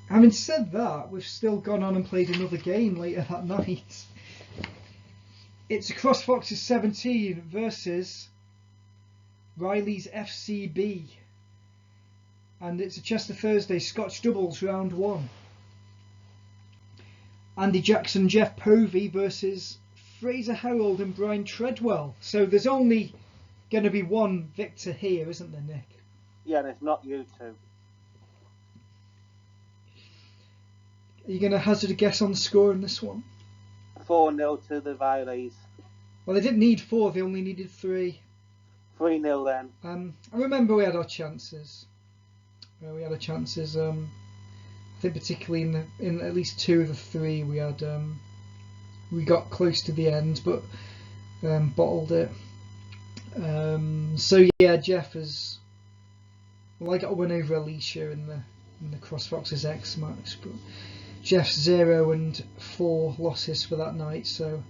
Having said that, we've still gone on and played another game later that night. It's Cross Foxes 17 versus Riley's FCB. And it's a Chester Thursday Scotch Doubles round 1. Andy Jackson, Jeff Povey versus Fraser Harold and Brian Treadwell. So there's only going to be one victor here, isn't there, Nick? Yeah, and it's not you two. Are you going to hazard a guess on the score in this one? 4-0 to the Rileys. Well, they didn't need 4, they only needed 3. 3-0 then. I remember we had our chances. I think particularly in at least 2 of the 3 we had. We got close to the end, but bottled it. So yeah, Jeff has. Well, I got a win over Alicia in the Cross Foxes X match, but Jeff's 0 and 4 losses for that night. So,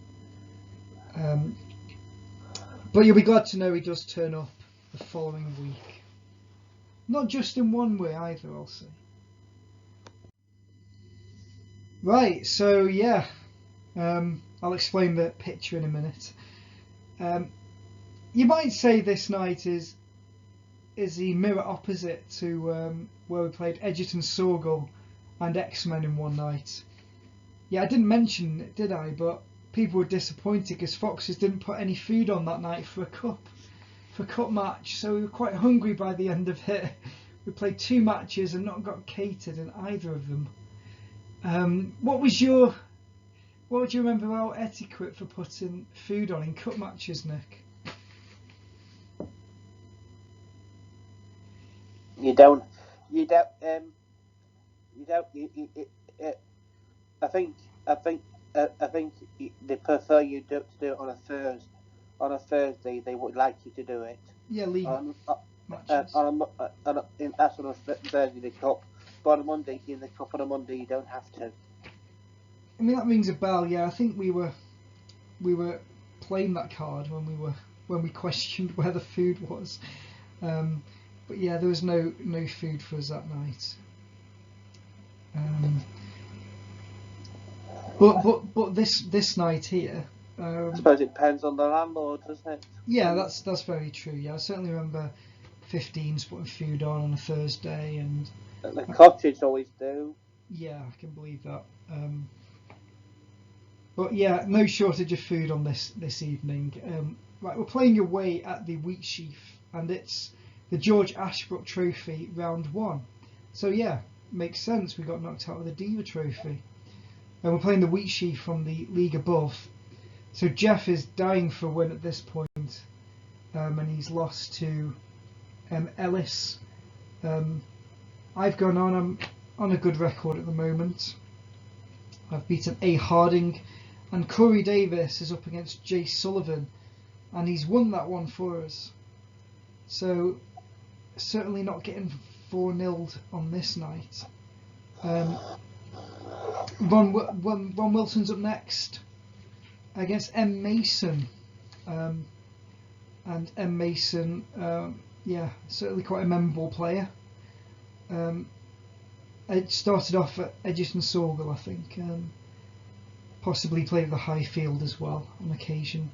but you'll be glad to know he does turn up the following week. Not just in one way either, I'll say. Right, so yeah, I'll explain the picture in a minute. You might say this night is the mirror opposite to where we played Edgerton Sorghel and X-Men in one night. Yeah, I didn't mention it, did I? But people were disappointed because Foxes didn't put any food on that night for a cup match, so we were quite hungry by the end of it. We played 2 matches and not got catered in either of them. What would you remember our etiquette for putting food on in cup matches, Nick? I think they prefer you to do it on a Thursday. They would like you to do it. Yeah, league matches. That's on a Thursday the cup, but on a Monday in the cup on a Monday you don't have to. I mean, that rings a bell. Yeah, I think we were playing that card when we questioned where the food was. But yeah, there was no food for us that night. But this night here. I suppose it depends on the landlord, doesn't it? Yeah, that's very true. Yeah, I certainly remember 15s putting food on a Thursday, and the cottage always do. Yeah, I can believe that. But yeah, no shortage of food on this evening. Right, we're playing away at the Wheatsheaf, and it's the George Ashbrook Trophy round 1. So yeah, makes sense. We got knocked out with the Diva Trophy, and we're playing the Wheatsheaf from the league above. So Jeff is dying for a win at this point, and he's lost to Ellis. I've gone on. I'm on a good record at the moment. I've beaten A. Harding, and Corey Davis is up against Jay Sullivan, and he's won that one for us. So certainly not getting 4-0'd on this night. Ron Wilson's up next. against M Mason, and M Mason, certainly quite a memorable player. It started off at Edgerton Sorghel, I think. Possibly played the high field as well on occasion.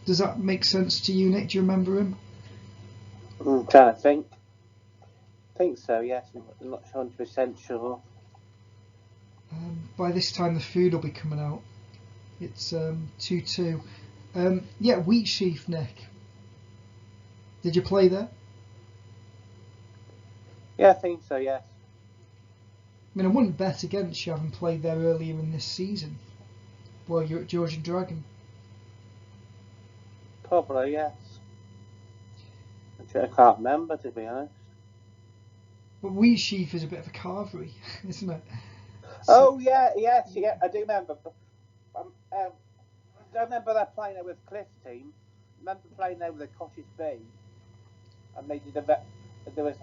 Does that make sense to you, Nick? Do you remember him? I'm trying to think. I think so, yes. I'm not 100% sure. By this time the food will be coming out. It's 2-2. Wheatsheaf, Nick. Did you play there? Yeah, I think so, yes. I mean, I wouldn't bet against you having played there earlier in this season. Well, you're at Georgian Dragon. Probably, yes. I can't remember, to be honest. But Wheatsheaf is a bit of a carvery, isn't it? Yes, I do remember. I remember that playing there with Cliff's team. I remember playing there with the Cottage Bay, and they did there was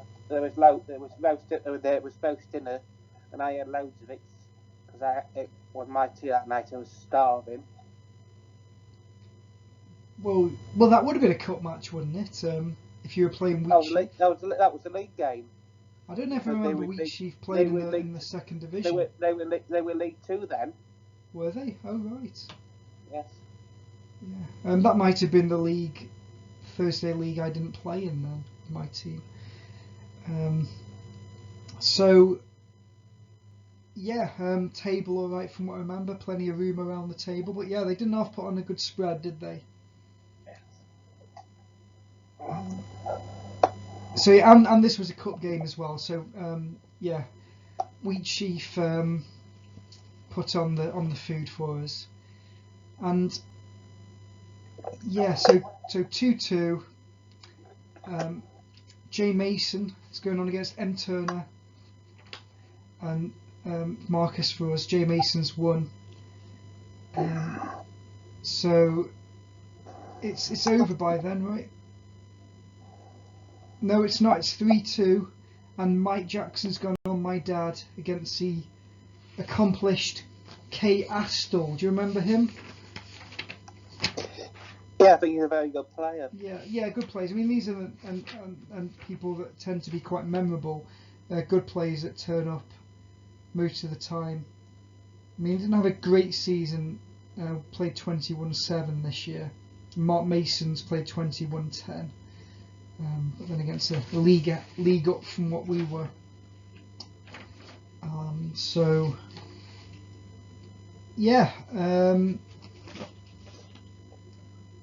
roast dinner, and I had loads of it because it was my tea that night. I was starving. Well, that would have been a cup match, wouldn't it? If you were playing Wheatsheaf. That was a league game. I don't ever remember Wheatsheaf playing in the second division. They were League Two then. Were they? Oh right. Yes. Yeah. That might have been the Thursday league I didn't play in then, my team. Table all right from what I remember. Plenty of room around the table, but yeah, they didn't half put on a good spread, did they? And this was a cup game as well. So Wheatsheaf put on the food for us, and so 2-2. J Mason is going on against M Turner, and Marcus for us. J Mason's won. So it's over by then, right? No, it's not. It's 3-2, and Mike Jackson's gone on my dad against the accomplished Kay Astle. Do you remember him? Yeah, I think he's a very good player. Yeah, good players. I mean, these are and people that tend to be quite memorable. Good players that turn up most of the time. I mean, he didn't have a great season. Played 21-7 this year. Mark Mason's played 21-10. But then against a league up from what we were.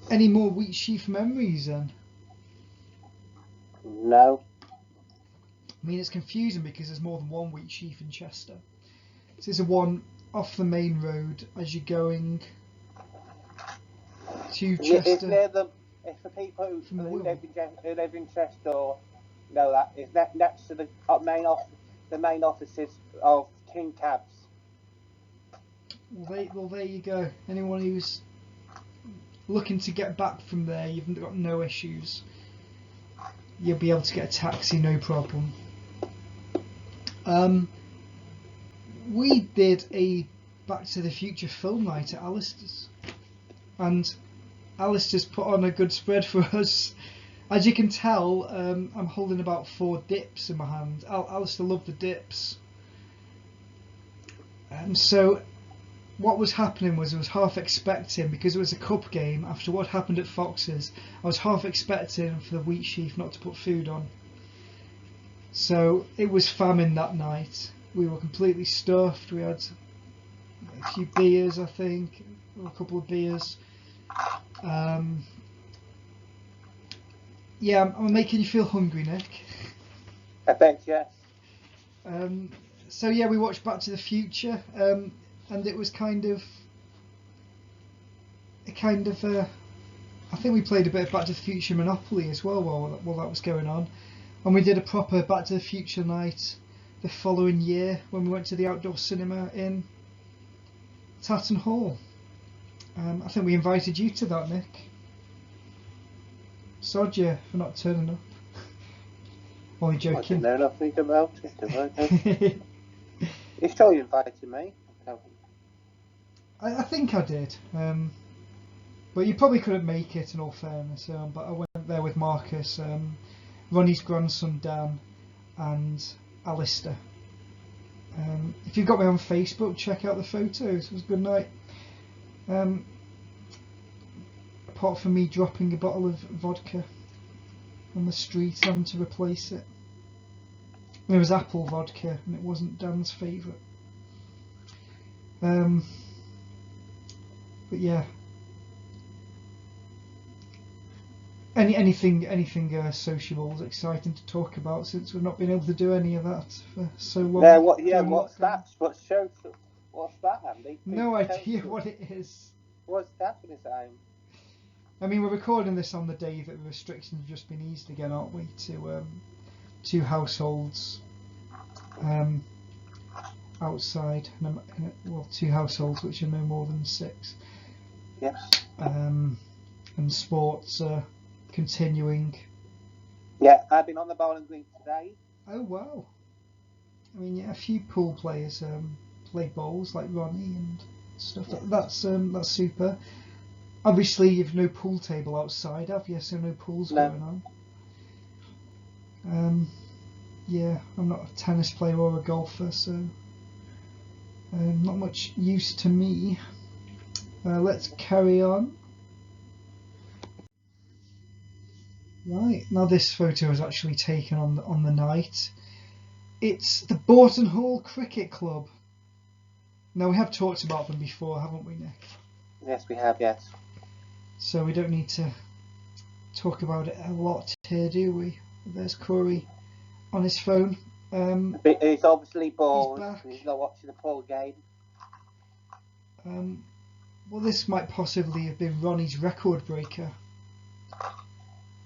Any more Wheatsheaf memories then? No. I mean, it's confusing because there's more than one Wheatsheaf in Chester. So there's a one off the main road as you're going to Chester. It's near them. It's for people who live in Chester, or that it's next to the main offices of King Cabs. Well, there you go. Anyone who's looking to get back from there, you've got no issues. You'll be able to get a taxi, no problem. We did a Back to the Future film night at Alistair's, and Alistair's put on a good spread for us. As you can tell, I'm holding about 4 dips in my hand. Alistair loved the dips. So what was happening was I was half expecting, because it was a cup game, after what happened at Fox's, I was half expecting for the Wheatsheaf not to put food on. So it was famine that night. We were completely stuffed. We had a few beers, I think, or a couple of beers. I'm making you feel hungry, Nick. I bet, yes. We watched Back to the Future, and it was I think we played a bit of Back to the Future Monopoly as well while that was going on, and we did a proper Back to the Future night the following year when we went to the outdoor cinema in Tatton Hall. I think we invited you to that, Nick. Sod you for not turning up. Only joking. I didn't know nothing about it. You sure you invited me? I think I did. But you probably couldn't make it, in all fairness. But I went there with Marcus, Ronnie's grandson Dan, and Alistair. If you've got me on Facebook, check out the photos. It was a good night. Apart from me dropping a bottle of vodka on the street, having to replace it. It was apple vodka, and it wasn't Dan's favourite. But yeah. Anything sociable, exciting to talk about, since we've not been able to do any of that for so long. What's that? What's that, Andy? No idea what it is. What's that for this time? I mean, we're recording this on the day that the restrictions have just been eased again, aren't we? To 2 households outside, well, 2 households which are no more than 6. Yes. And sports are continuing. Yeah, I've been on the bowling green today. Oh wow! I mean, yeah, a few pool players play bowls, like Ronnie and stuff. Yeah. That's super. Obviously, you've no pool table outside, have you? So no pools going on. Yeah, I'm not a tennis player or a golfer, so not much use to me. Let's carry on. Right, now this photo is actually taken on the night. It's the Boughton Hall Cricket Club. Now, we have talked about them before, haven't we, Nick? Yes, we have, yes. So we don't need to talk about it a lot here, do we? There's Corey on his phone. He's obviously bored. He's not watching the pool game. Well, this might possibly have been Ronnie's record breaker.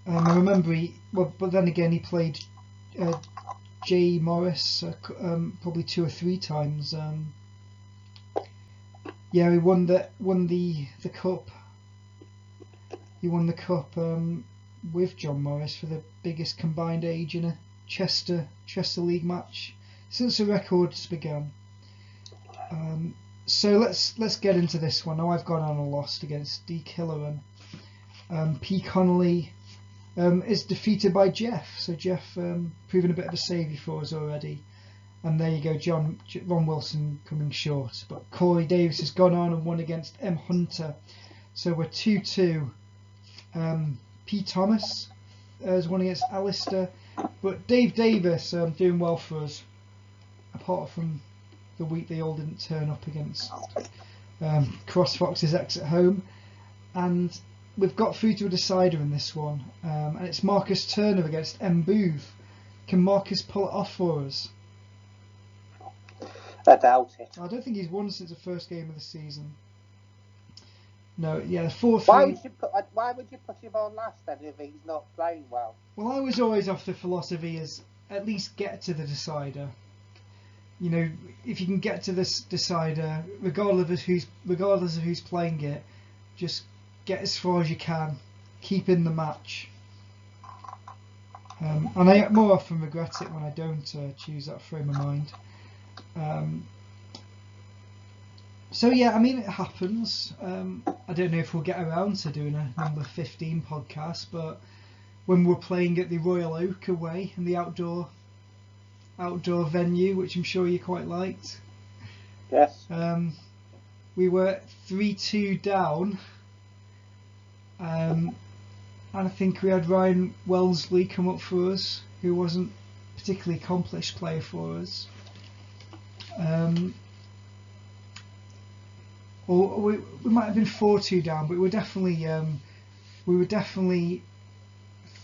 I remember but then again he played Jay Morris probably 2 or 3 times. Yeah, he won the cup. He won the cup with John Morris for the biggest combined age in a Chester League match since the records began. So let's get into this one. Now, I've gone on and lost against D. Killeran. P. Connolly is defeated by Jeff. So Jeff proving a bit of a saviour for us already. And there you go, Ron Wilson coming short. But Corey Davis has gone on and won against M. Hunter. So we're 2-2. P. Thomas has won against Alistair. But Dave Davis doing well for us. Apart from the week they all didn't turn up against CrossFox's ex at home. And we've got through to a decider in this one, and it's Marcus Turner against M. Booth. Can Marcus pull it off for us? I doubt it. I don't think he's won since the first game of the season. No, yeah, 4-3. Why would you put him on last then if he's not playing well? Well, I was always off the philosophy as at least get to the decider. You know, if you can get to this decider, regardless of who's playing it, just get as far as you can, keep in the match. And I more often regret it when I don't choose that frame of mind. So yeah, I mean, it happens. I don't know if we'll get around to doing a number 15 podcast, but when we're playing at the Royal Oak away in the outdoor venue, which I'm sure you quite liked. Yes. We were 3-2 down. And I think we had Ryan Wellesley come up for us, who wasn't a particularly accomplished player for us. Or we might have been 4-2 down, but we were definitely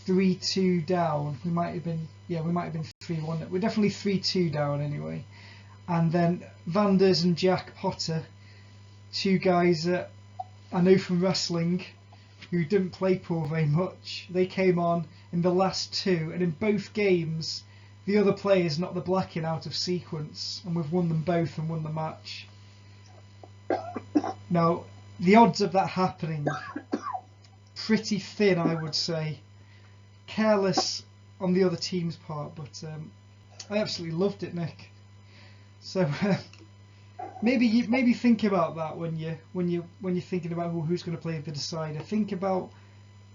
3-2 down. We might have been 3-1. We're definitely 3-2 down anyway. And then Vanders and Jack Potter, 2 guys that I know from wrestling, who didn't play pool very much. They came on in the last 2, and in both games the other players knocked the blacking out of sequence, and we've won them both and won the match. Now, the odds of that happening, pretty thin, I would say. Careless on the other team's part, but I absolutely loved it, Nick. So maybe think about that when you're thinking about who's going to play the decider. Think about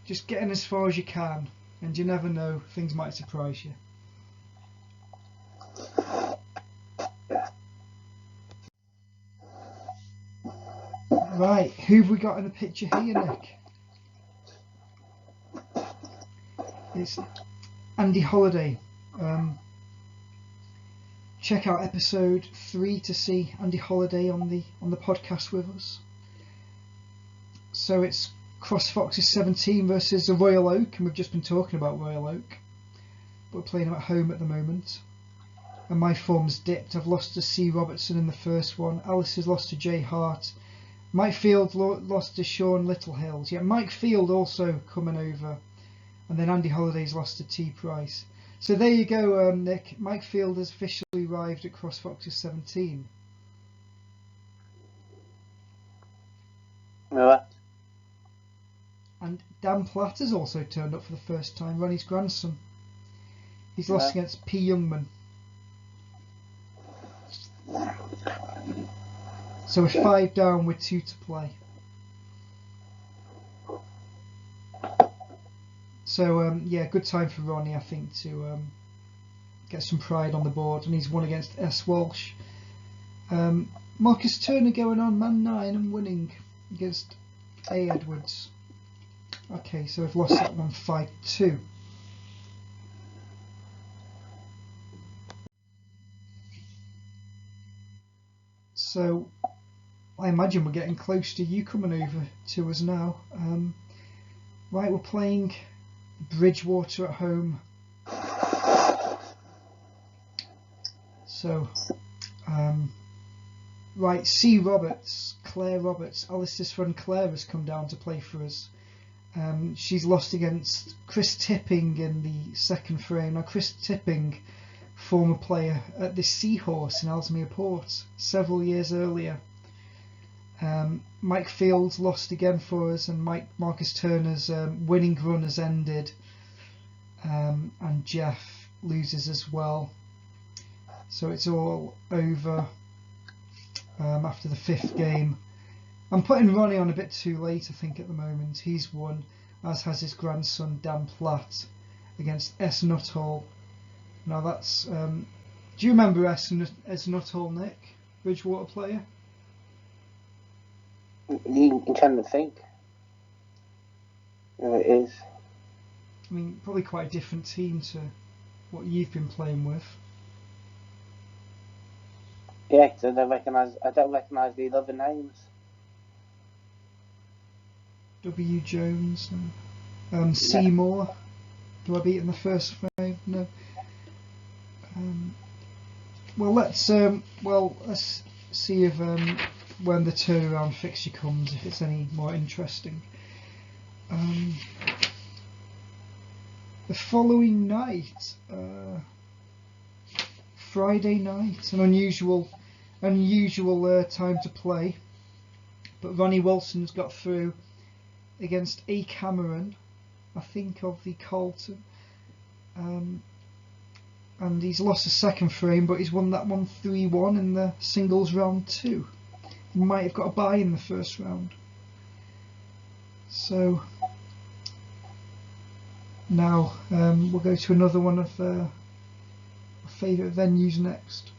just getting as far as you can, and you never know, things might surprise you. Right, who have we got in the picture here, Nick? It's Andy Holliday. Check out episode 3 to see Andy Holliday on the podcast with us. So it's CrossFoxes 17 versus the Royal Oak, and we've just been talking about Royal Oak. But we're playing them at home at the moment. And my form's dipped. I've lost to C. Robertson in the first one. Alice has lost to Jay Hart. Mike Field lost to Sean Littlehills. Yeah, Mike Field also coming over. And then Andy Holliday's lost to T. Price. So there you go, Nick. Mike Field has officially arrived at CrossFoxes 17. Right. And Dan Platt has also turned up for the first time, Ronnie's grandson. He's lost against P. Youngman. So we're 5 down with 2 to play. So yeah, good time for Ronnie, I think, to get some pride on the board, and he's won against S. Walsh. Marcus Turner going on man 9 and winning against A. Edwards. Okay, so we've lost that one 5-2. So I imagine we're getting close to you coming over to us now. Right, we're playing Bridgewater at home. So, right, C. Roberts, Claire Roberts, Alistair's friend Claire has come down to play for us. She's lost against Chris Tipping in the second frame. Now, Chris Tipping, former player at the Seahorse in Ellesmere Port several years earlier. Mike Fields lost again for us, and Marcus Turner's winning run has ended, and Jeff loses as well. So it's all over after the 5th game. I'm putting Ronnie on a bit too late, I think, at the moment. He's won, as has his grandson Dan Platt against S. Nuttall. Now that's... do you remember S. Nuttall, Nick? Bridgewater player? You can tend to think. It is. I mean, probably quite a different team to what you've been playing with. Yeah, because I don't recognise the other names. W. Jones and Seymour. Do I beat in the first frame? No. Well, let's see if when the turnaround fixture comes, if it's any more interesting. The following night, Friday night, an unusual time to play, but Ronnie Wilson's got through against A. Cameron, I think, of the Colton, and he's lost the second frame, but he's won that one 3-1 in the singles round 2. He might have got a bye in the first round. So now we'll go to another one of our favourite venues next.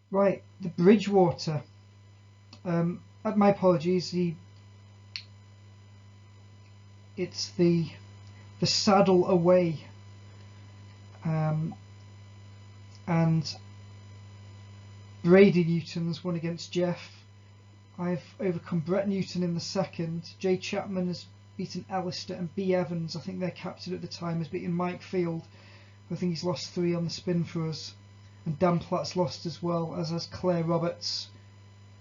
Right, the Bridgewater. My apologies. It's the Saddle away, and Brady Newton's won against Jeff. I've overcome Brett Newton in the second. Jay Chapman has beaten Alistair, and B. Evans, I think their captain at the time, has beaten Mike Field. I think he's lost 3 on the spin for us. And Dan Platt's lost as well, as has Claire Roberts.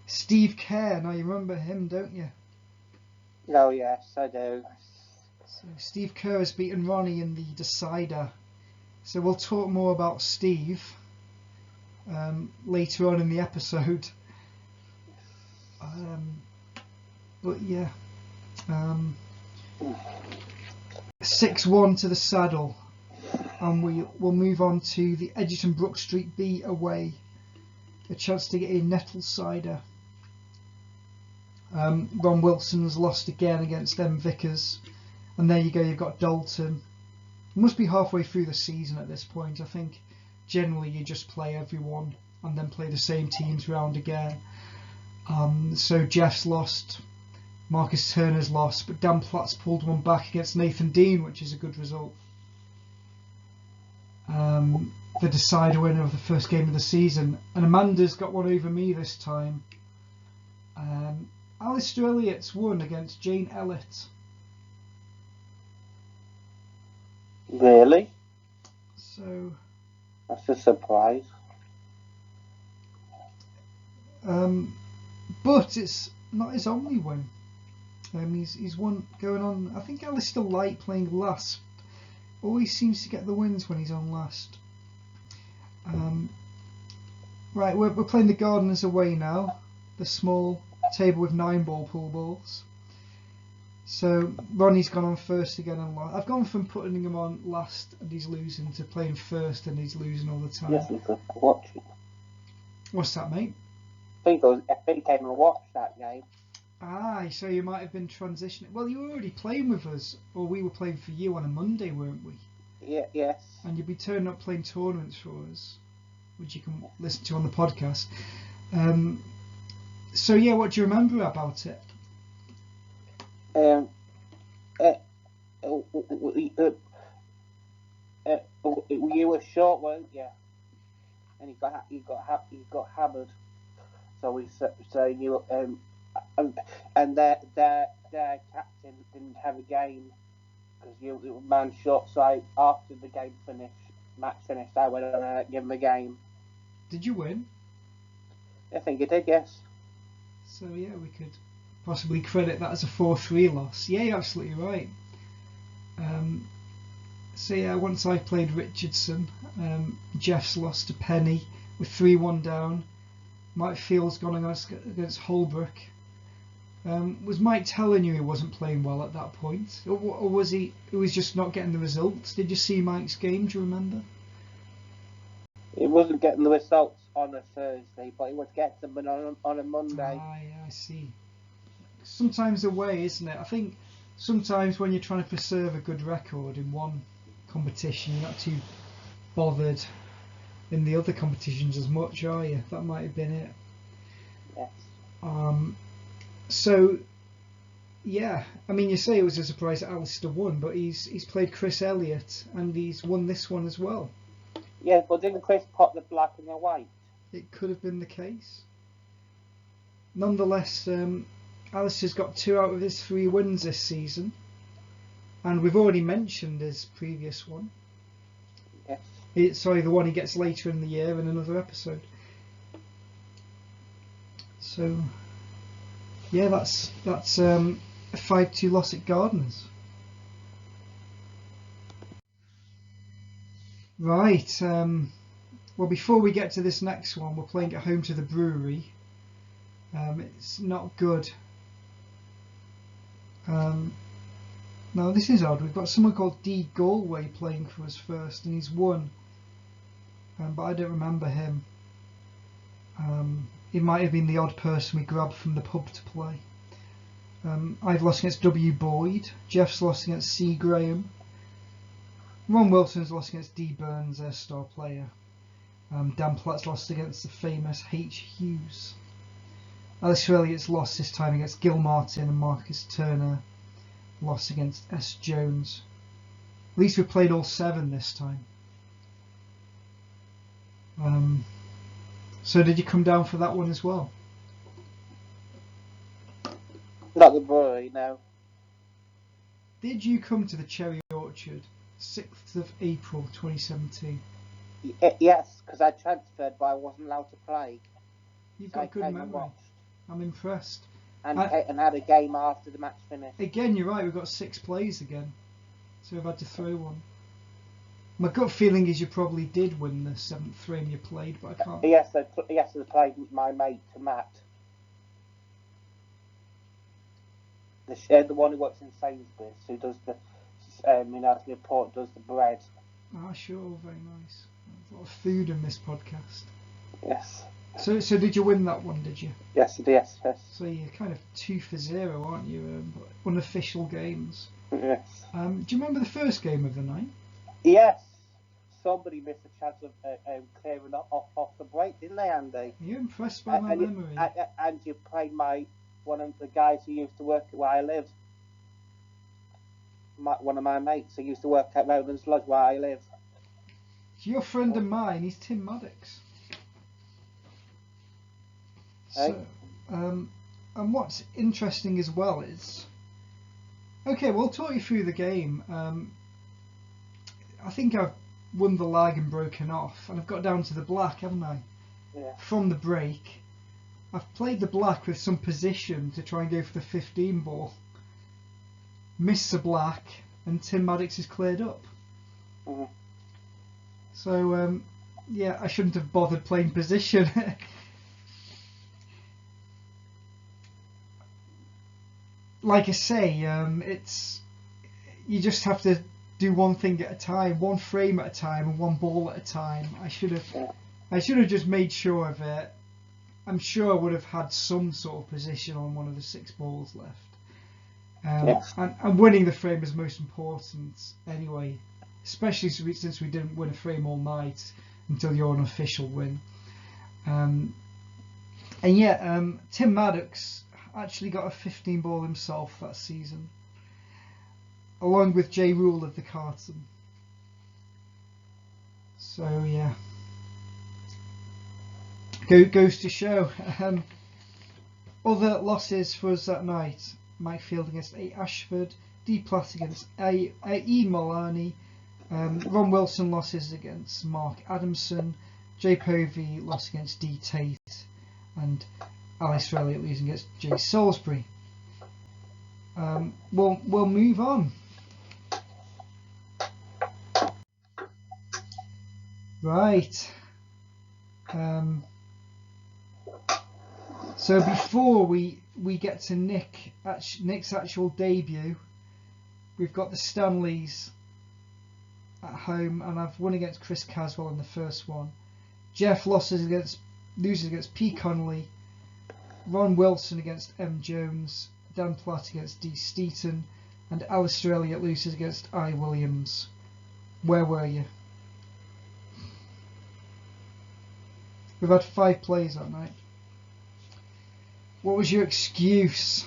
Steve Kerr, now you remember him, don't you? Oh yes, I do. So Steve Kerr has beaten Ronnie in the decider. So we'll talk more about Steve later on in the episode. But yeah, 6-1 to the Saddle, and we'll move on to the Edgerton Brook Street B away. a chance to get a Nettle cider. Ron Wilson's lost again against M Vickers, and there you go. You've got Dalton. It must be halfway through the season at this point. I think generally you just play everyone and then play the same teams round again. So Jeff's lost, Marcus Turner's lost, but Dan Platt's pulled one back against Nathan Dean, which is a good result. The decider winner of the first game of the season, and Amanda's got one over me this time. Alistair Elliott's won against Jane Ellett. Really? So that's a surprise. But it's not his only win. He's won going on. I think Alistair Light playing last always seems to get the wins when he's on last. Right, we're playing the Gardeners away now. The small table with 9-ball pool balls. So Ronnie's gone on first again and lost. I've gone from putting him on last and he's losing to playing first and he's losing all the time. Yes, we could watch it. What's that, mate? I think came and watched that game. Ah, so you might have been transitioning. Well, you were already playing with us, or we were playing for you on a Monday, weren't we? Yeah, yes. And you'd be turning up playing tournaments for us, which you can listen to on the podcast. So yeah, what do you remember about it? You were short, weren't you? And you got hammered. So you and their captain didn't have a game because you were man short. So after the match finished, I went on and gave him a game. Did you win? I think you did, yes. So yeah, we could possibly credit that as a 4-3 loss. Yeah, you're absolutely right. So yeah, once I played Richardson, Jeff's lost to Penny with 3-1 down. Mike Field's gone against Holbrook. Was Mike telling you he wasn't playing well at that point, or was he was just not getting the results? Did you see Mike's game? Do you remember? He wasn't getting the results on a Thursday, but he was getting them on a Monday. Ah, yeah, I see. Sometimes the way, isn't it? I think sometimes when you're trying to preserve a good record in one competition, you're not too bothered in the other competitions as much, are you? That might have been it. Yes. So, yeah, I mean, you say it was a surprise that Alistair won, but he's played Chris Elliott and he's won this one as well. Yeah, but didn't Chris put the black and the white? It could have been the case. Nonetheless, Alistair's got 2 out of his 3 wins this season, and we've already mentioned his previous one. Yes. Sorry, the one he gets later in the year in another episode. So, yeah, that's a 5-2 loss at Gardeners. Right. Well, before we get to this next one, we're playing at home to the Brewery. It's not good. Now this is odd. We've got someone called D Galway playing for us first, and he's won. But I don't remember him. He might have been the odd person we grabbed from the pub to play. I've lost against W Boyd. Jeff's lost against C Graham. Ron Wilson's lost against D Burns, their star player. Dan Platt's lost against the famous H Hughes. Alistair Elliott's lost this time against Gil Martin, and Marcus Turner lost against S Jones. At least we played all 7 this time. So did you come down for that one as well? Not the Brewery, no. Did you come to the Cherry Orchard 6th of April 2017? Yes, because I transferred, but I wasn't allowed to play. You've got a good memory. I'm impressed. And had a game after the match finished. Again, you're right, we've got 6 plays again. So I've had to throw one. My gut feeling is you probably did win the 7th frame you played, but I can't. Yes, I played with my mate to Matt. The one who works in Sainsbury's, who does the, report, does the bread. Ah, sure, very nice. There's a lot of food in this podcast. Yes. So did you win that one? Did you? Yes, yes, yes. So you're kind of 2-0, aren't you? Unofficial games. Yes. Do you remember the first game of the night? Yes. Somebody missed a chance of clearing off the break, didn't they, Andy? You're impressed by my memory. And you played one of the guys who used to work where I lived. One of my mates who used to work at Rowlands Lodge where I live. Your friend of mine, he's Tim Maddox. Hey? So, and what's interesting as well is, okay, we'll talk you through the game. I think I've won the lag and broken off, and I've got down to the black, haven't I? Yeah. From the break, I've played the black with some position to try and go for the 15 ball. Missed the black, and Tim Maddox is cleared up. Mm-hmm. So, yeah, I shouldn't have bothered playing position. Like I say, it's you just have to do one thing at a time, one frame at a time, and one ball at a time. I should have just made sure of it. I'm sure I would have had some sort of position on one of the 6 balls left. Yes. And winning the frame is most important anyway, especially since we didn't win a frame all night until your unofficial win. And yeah, Tim Maddox actually got a 15 ball himself that season, along with Jay Rule of the Carton. So yeah, goes to show. Other losses for us that night: Mike Field against A. Ashford, D. Platt against E. Malani, Ron Wilson losses against Mark Adamson, Jay Povey lost against D. Tate, and Alistair Elliott losing against Jay Salisbury. We'll move on. Right. So before we get to Nick's actual debut, we've got the Stanleys at home, and I've won against Chris Caswell in the first one. Jeff loses against P. Connolly, Ron Wilson against M. Jones, Dan Platt against D. Steaton, and Alistair Elliott loses against I. Williams. Where were you? We've had 5 plays that night. What was your excuse,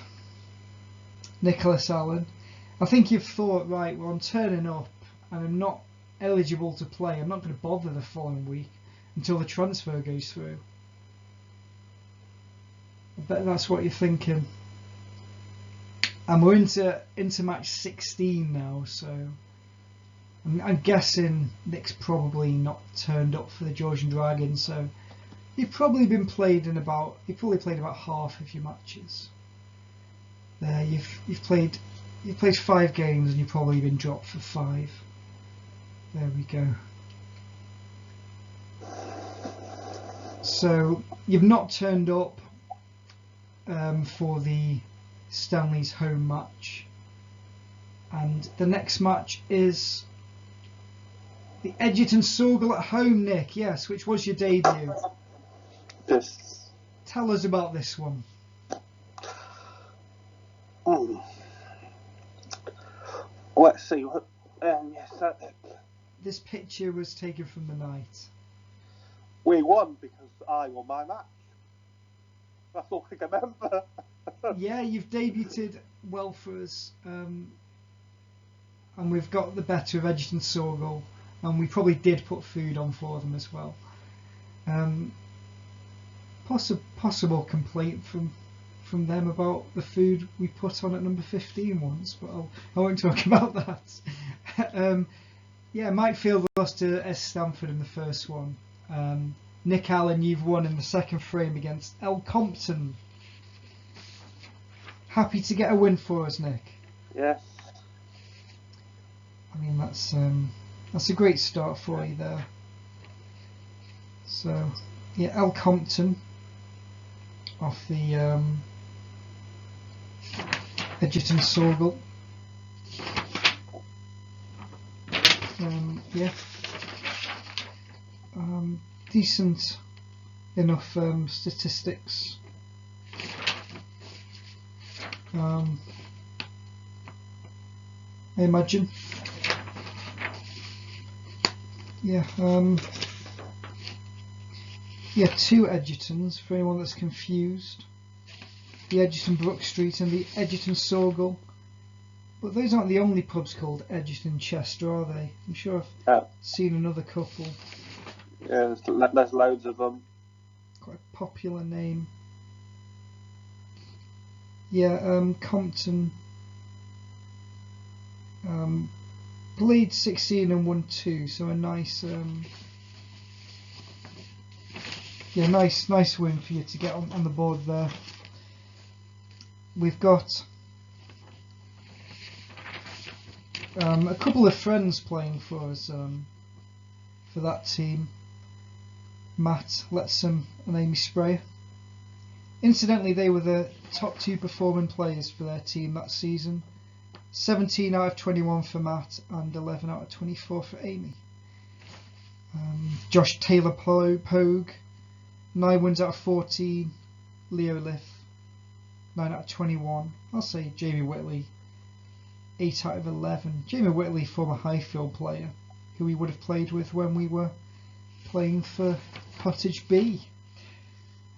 Nicholas Allen? I think you've thought, right, well, I'm turning up and I'm not eligible to play. I'm not going to bother the following week until the transfer goes through. I bet that's what you're thinking. And we're into match 16 now, so I'm guessing Nick's probably not turned up for the Georgian Dragons, so you've probably played about half of your matches. There, you've played 5 games and you've probably been dropped for 5. There we go. So you've not turned up for the Stanley's home match, and the next match is the Edgerton Sorghel at home, Nick. Yes, which was your debut. Yes. Tell us about this one. Let's see. Yes, This picture was taken from the night. we won because I won my match. That's all I can remember. Yeah, you've debuted well for us, and we've got the better of Edgerton Sorghel, and we probably did put food on for them as well. Possible complaint from them about the food we put on at number 15 once, but I won't talk about that. Yeah, Mike Field lost to S. Stamford in the first one. Nick Allen, you've won in the second frame against L. Compton. Happy to get a win for us, Nick? Yes. I mean, that's a great start for you there. So, yeah, L. Compton off the Edgerton Sorghel. Yeah. Decent enough statistics. I imagine. Yeah. Yeah, 2 Edgertons for anyone that's confused. The Edgerton Brook Street and the Edgerton Sorgall. But those aren't the only pubs called Edgerton Chester, are they? I'm sure I've seen another couple. Yeah, there's loads of them. Quite a popular name. Yeah, Compton played 16 and won 2, so a nice nice win for you to get on the board there. We've got a couple of friends playing for us for that team. Matt Letsom and Amy Sprayer. Incidentally, they were the top 2 performing players for their team that season. 17 out of 21 for Matt and 11 out of 24 for Amy. Josh Taylor Pogue, 9 wins out of 14. Leo Lith, 9 out of 21. I'll say Jamie Whitley, 8 out of 11. Jamie Whitley, former Highfield player, who we would have played with when we were playing for Cottage B.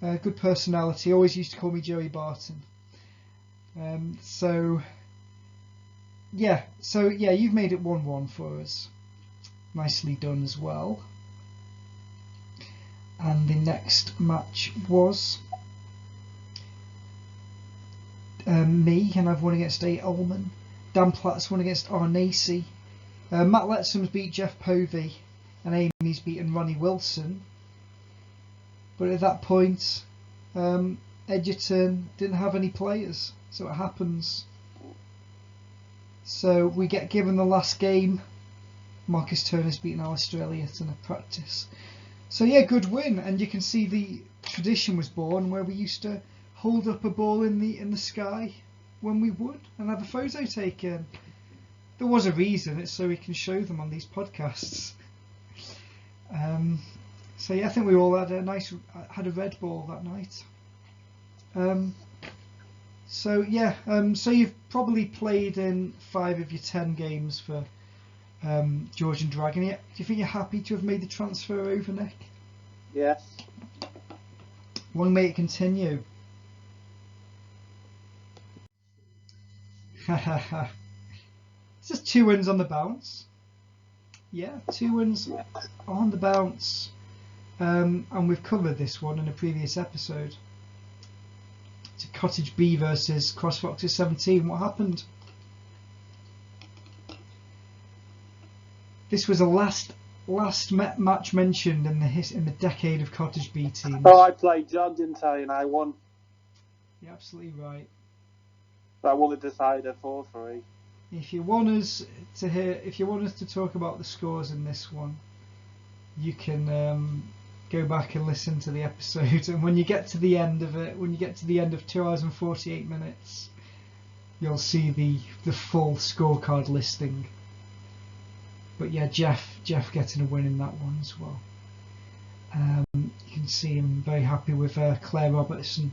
Good personality, always used to call me Joey Barton. So yeah, you've made it 1-1 for us. Nicely done as well. And the next match was me, and I've won against A. Ullman. Dan Platt's won against Arnacy. Matt Letsom's beat Jeff Povey, and Amy's beaten Ronnie Wilson. But at that point, Edgerton didn't have any players, so it happens. So we get given the last game. Marcus Turner's beaten Alistair Elliott in a practice. So yeah, good win, and you can see the tradition was born where we used to hold up a ball in the sky when we would and have a photo taken. There was a reason, it's so we can show them on these podcasts. So yeah, I think we all had a red ball that night. So yeah, so you've probably played in 5 of your 10 games for George and Dragon. Do you think you're happy to have made the transfer over, Nick? Yes. Long may it continue. It's just 2 wins on the bounce. Yeah, 2 wins on the bounce. And we've covered this one in a previous episode. It's a Cottage B versus Cross Foxes 17. What happened? This was a last match mentioned in the decade of Cottage B teams. Oh, I played John, didn't I? And I won. You're absolutely right. I won the decider 4-3. If you want us to talk about the scores in this one, you can go back and listen to the episode. And when you get to the end of it, when you get to the end of 2 hours and 48 minutes, you'll see the full scorecard listing. But yeah, Jeff getting a win in that one as well. You can see him very happy with Claire Roberts and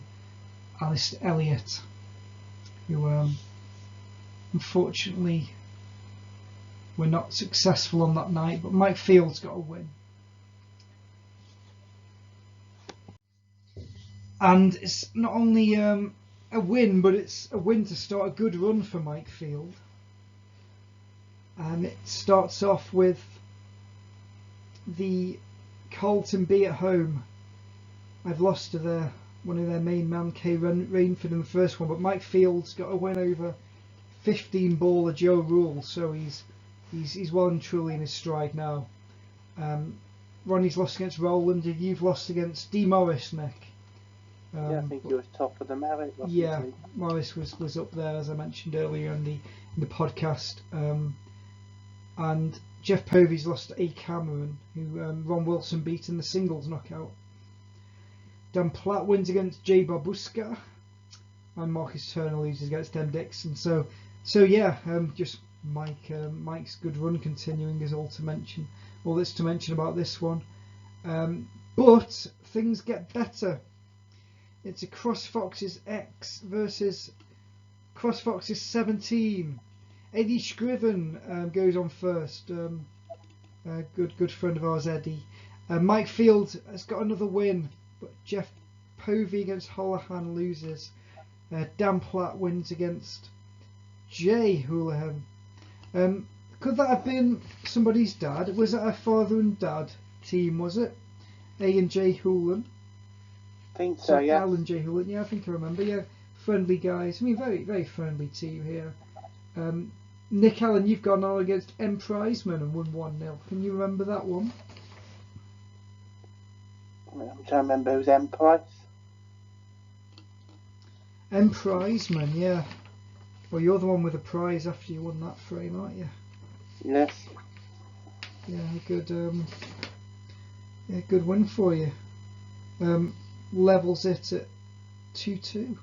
Alice Elliott, who unfortunately were not successful on that night, but Mike Fields got a win. And it's not only a win, but it's a win to start a good run for Mike Field. And it starts off with the Carlton B at home. I've lost to one of their main man, Kay Rainford, in the first one, but Mike Fields got a win over 15-baller Joe Rule, so he's well and truly in his stride now. Ronnie's lost against Roland. You've lost against D Morris, Nick. Yeah, I think he was top of the merit. Yeah, Morris was up there, as I mentioned earlier in the podcast. And Jeff Povey's lost to A. Cameron, who Ron Wilson beat in the singles knockout. Dan Platt wins against Jay Babuska, and Marcus Turner loses against Dem Dixon. So yeah, just Mike's good run continuing is all that's to mention about this one. But things get better. It's a CrossFox's X versus CrossFox's 17. Eddie Scriven goes on first. Good friend of ours, Eddie. Mike Field has got another win, but Jeff Povey against Holohan loses. Dan Platt wins against Jay Houlihan. Could that have been somebody's dad? Was it a father and dad team, was it? A and J Houlihan? I think so, yeah. Al and J Houlihan, yeah, I think I remember. Yeah, friendly guys. I mean, very, very friendly team here. Nick Allen, you've gone on against M. Prizeman and won 1-0. Can you remember that one? I'm trying to remember who's M. Price. M. Prizeman, yeah. Well, you're the one with a prize after you won that frame, aren't you? Yes. Yeah, good win for you. Levels it at 2-2.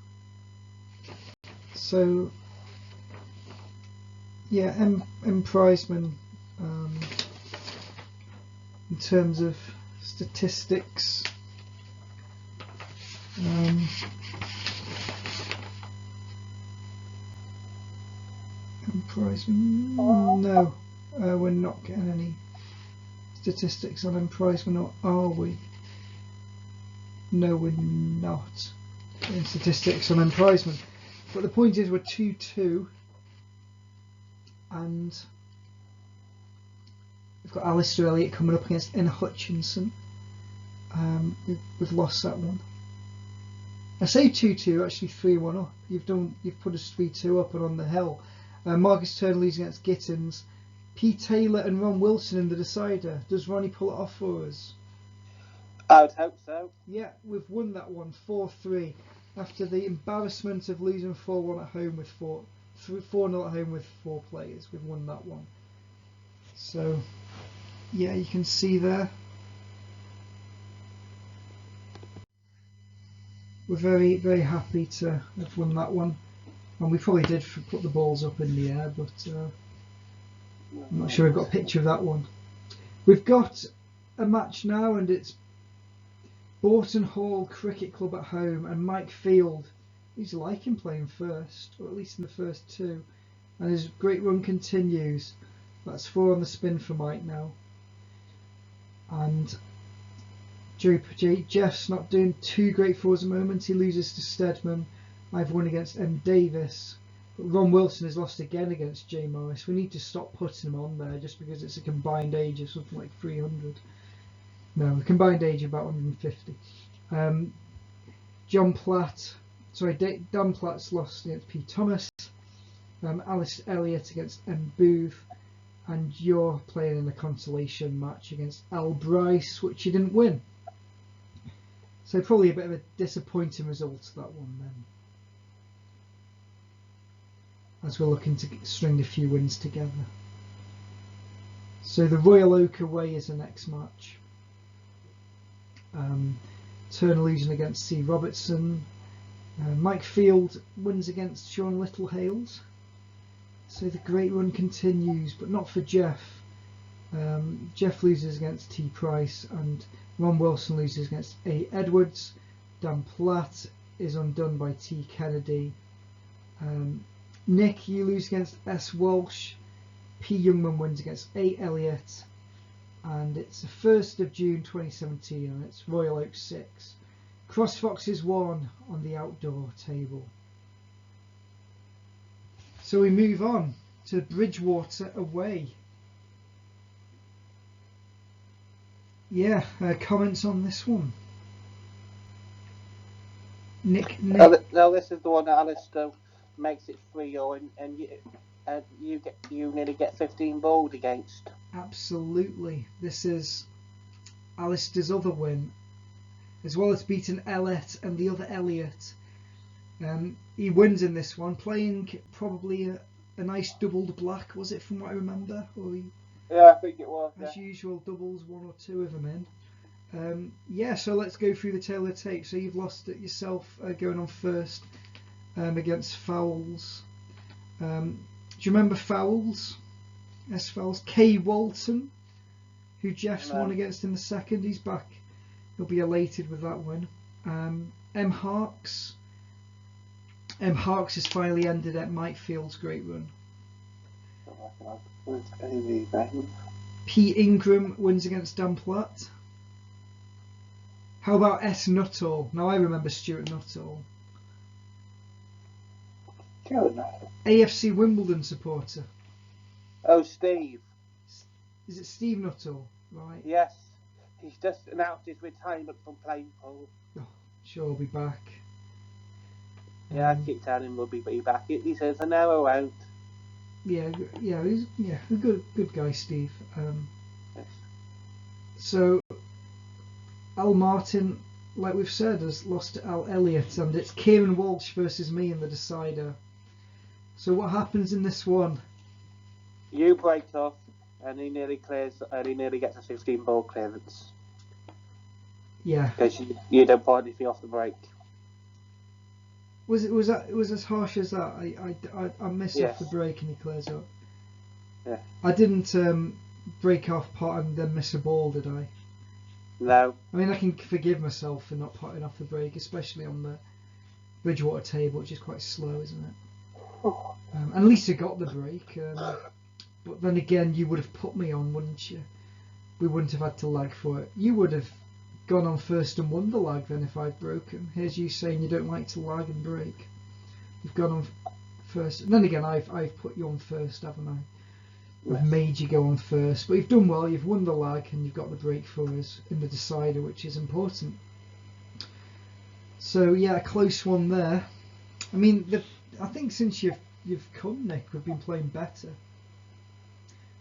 So, yeah, M. Prizeman, in terms of statistics, M. Prizeman, no, we're not getting any statistics on M. Prizeman, or are we? No, we're not getting statistics on M. Prizeman. But the point is, we're 2-2, and we've got Alistair Elliott coming up against Ian Hutchinson. We've lost that one. I say 2-2, actually 3-1 up. You've put us 3-2 up and on the hill. Marcus Turner leads against Gittins. Pete Taylor and Ron Wilson in the decider. Does Ronnie pull it off for us? I would hope so. Yeah, we've won that one 4-3 after the embarrassment of losing 4-1 at home with 4-0 at home with 4 players. We've won that one. So, yeah, you can see there. We're very, very happy to have won that one. And we probably did put the balls up in the air, but I'm not sure we've got a picture of that one. We've got a match now, and it's Borton Hall Cricket Club at home, and Mike Field. He's liking playing first, or at least in the first 2. And his great run continues. That's 4 on the spin for Mike now. And Jeff's not doing too great for us at the moment. He loses to Stedman. I've won against M. Davis. But Ron Wilson has lost again against J. Morris. We need to stop putting him on there just because it's a combined age of something like 300. No, the combined age of about 150. Dan Platt's lost against P. Thomas. Alice Elliott against M. Booth. And you're playing in a consolation match against Al Bryce, which you didn't win. So probably a bit of a disappointing result, that one then. As we're looking to string a few wins together. So the Royal Oak away is the next match. Turner losing against C. Robertson. Mike Field wins against Sean Littlehales. So the great run continues, but not for Jeff. Jeff loses against T. Price, and Ron Wilson loses against A. Edwards. Dan Platt is undone by T. Kennedy. Nick, you lose against S. Walsh. P. Youngman wins against A. Elliott. And it's the 1st of June 2017, and it's Royal Oak 6. CrossFoxes 1 on the outdoor table. So we move on to Bridgewater away. Yeah, comments on this one? Nick. Now this is the one that Alistair makes it 3-0, and you nearly get 15 bowled against. Absolutely. This is Alistair's other win, as well as beating Elliott and the other Elliott. He wins in this one, playing probably a nice doubled black, was it, from what I remember? Yeah, I think it was. As usual, doubles, 1 or 2 of them in. Yeah, so let's go through the tale of the tape. So you've lost it yourself, going on first against Fowles. Do you remember Fowles? S. Fowles. K. Walton, who Jeff's won against in the second. He's back He'll be elated with that win. M. Harks has finally ended at Mike Field's great run. P. Ingram wins against Dan Platt. How about S. Nuttall? Now I remember Stuart Nuttall. AFC Wimbledon supporter. Oh, Steve. Is it Steve Nuttall? Right. Yes. He's just announced his retirement from playing pool. Oh, sure, he'll be back. Yeah, I keep telling him we'll be back. He says, I know I won't. Yeah, he's a good guy, Steve. Yes. So, Al Martin, like we've said, has lost to Al Elliott, and it's Kieran Walsh versus me in the decider. So what happens in this one? You break off, and he nearly gets a 15 ball clearance. Yeah. Because you don't point if you're off the break. Was it as harsh as that? I miss off the break and he clears up. Yeah. I didn't break off pot and then miss a ball, did I? No. I mean, I can forgive myself for not potting off the break, especially on the Bridgewater table, which is quite slow, isn't it? And at least I got the break. But then again, you would have put me on, wouldn't you? We wouldn't have had to lag for it. You would have gone on first and won the lag then if I'd broken. Here's you saying you don't like to lag and break. You've gone on first. And then again, I've put you on first, haven't I? I've made you go on first. But you've done well. You've won the lag and you've got the break for us in the decider, which is important. So yeah, a close one there. I mean, I think since you've come, Nick, we've been playing better.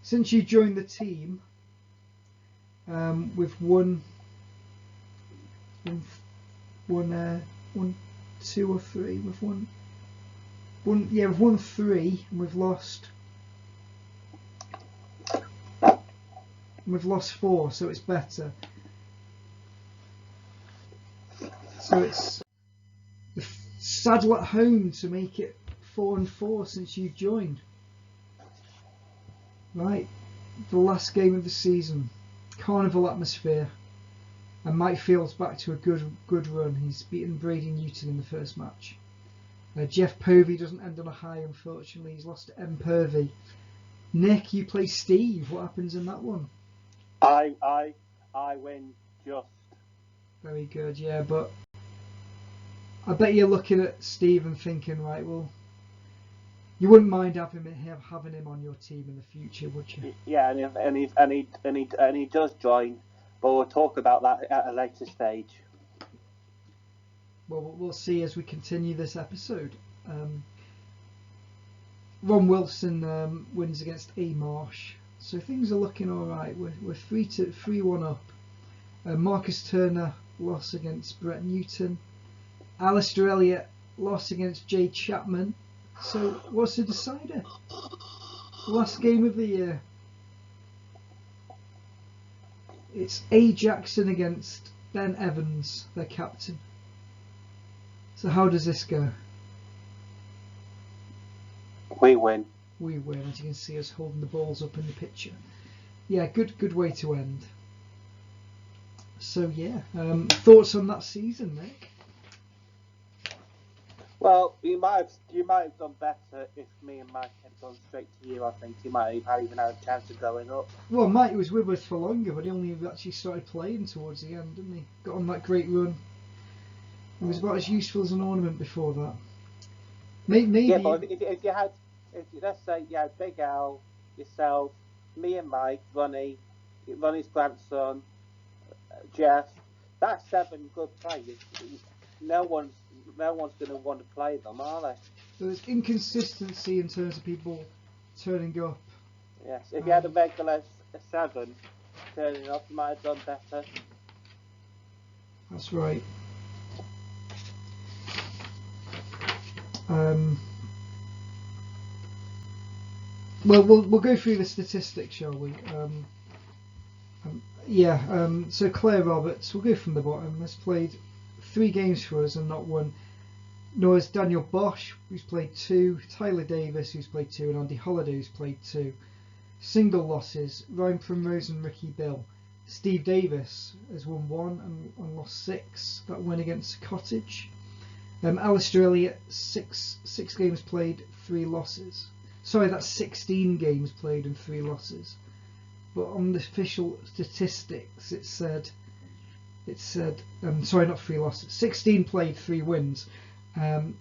Since you joined the team, we've won 2 or 3. We've won 3, and we've lost 4, so it's better. So it's the saddle at home to make it 4-4 since you've joined. Right, the last game of the season, carnival atmosphere, and Mike Field's back to a good run. He's beaten Brady Newton in the first match. Jeff Povey doesn't end on a high, unfortunately. He's lost to M. Purvey. Nick, you play Steve. What happens in that one? I win just. Very good, yeah, but I bet you're looking at Steve and thinking, right, well, you wouldn't mind having him on your team in the future, would you? Yeah, and he does join, but we'll talk about that at a later stage. Well, we'll see as we continue this episode. Ron Wilson wins against A. Marsh, so things are looking all right. We're 3-1 up. Marcus Turner lost against Brett Newton. Alistair Elliott lost against Jay Chapman. So what's the decider? Last game of the year. It's A. Jackson against Ben Evans, their captain. So how does this go? We win. We win, as you can see us holding the balls up in the picture. Yeah, good way to end. So yeah, thoughts on that season, Nick? Well, you might have done better if me and Mike had gone straight to you. I think you might have even had a chance of going up. Well, Mike was with us for longer, but he only actually started playing towards the end, didn't he? Got on that great run. He was about as useful as an ornament before that. Maybe. Yeah, but let's say you had Big Al, yourself, me and Mike, Ronnie's grandson, Jeff. That's 7 good players. No one's going to want to play them, are they? So there's inconsistency in terms of people turning up. Yes, if you had a regular 7 turning up, you might have done better. That's right. Well, we'll go through the statistics, shall we? So Claire Roberts, we'll go from the bottom, has played 3 games for us and not won. Nor has Daniel Bosch, who's played 2, Tyler Davis, who's played 2, and Andy Holliday, who's played 2. Single losses, Ryan Primrose and Ricky Bill. Steve Davis has won 1 and lost 6. That win against Cottage. Alistair Elliott, six games played, 3 losses. Sorry, that's 16 games played and 3 losses. But on the official statistics, it said, sorry, not 3 losses. 16 played, 3 wins. On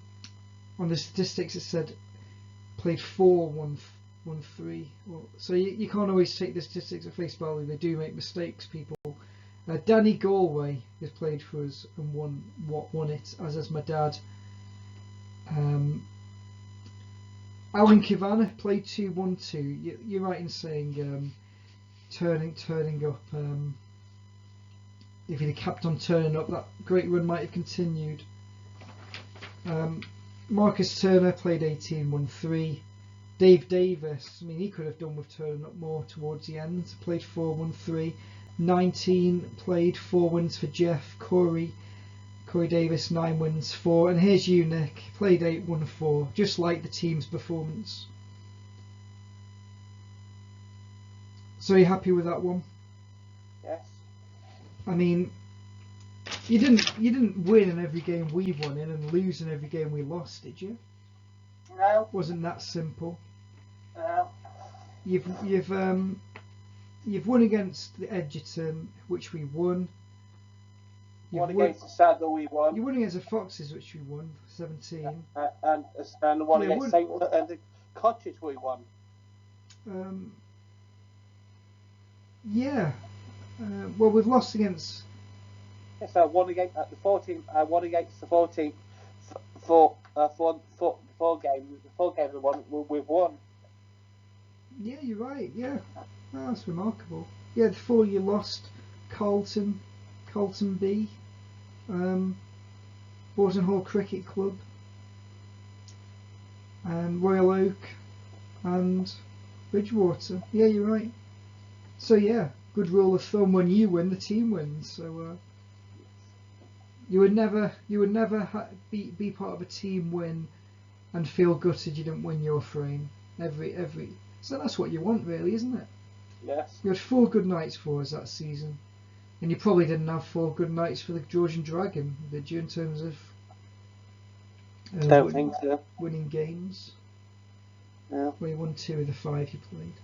the statistics, it said played 4, won 3. Well, so you can't always take the statistics at face value. They do make mistakes, people. Danny Galway has played for us and won it, as has my dad. Alan Kivana played 2, won 2. You're right in saying turning up. If he'd have kept on turning up, that great run might have continued. Marcus Turner played 18, won 3. Dave Davis, I mean, he could have done with turning up more towards the end. Played 4, won 3. 19 played, 4 wins for Jeff. Corey Davis, 9 wins, 4. And here's you, Nick. Played 8, won 4. Just like the team's performance. So are you happy with that one? Yes. I mean, you didn't win in every game we won in and lose in every game we lost, did you? No. Wasn't that simple? No. You've won against the Edgerton, which we won. Won against the Saddle, we won. You won against the Foxes, which we won, 17. And the one Yeah, against St. And the Cottage, we won. Yeah. Well, we've lost against. Yes, I won against the 14. I won against the 14. Four games. The 4 games we've won. Yeah, you're right. Yeah, oh, that's remarkable. Yeah, the 4 you lost: Carlton B, Borden Hall Cricket Club, Royal Oak, and Bridgewater. Yeah, you're right. So yeah, good rule of thumb: when you win, the team wins. So you would never be part of a team win and feel gutted you didn't win your frame. So that's what you want, really, isn't it? Yes. You had 4 good nights for us that season, and you probably didn't have 4 good nights for the Georgian Dragon, did you? In terms of Don't think so. Winning games. No. Well, you won 2 of the 5 you played.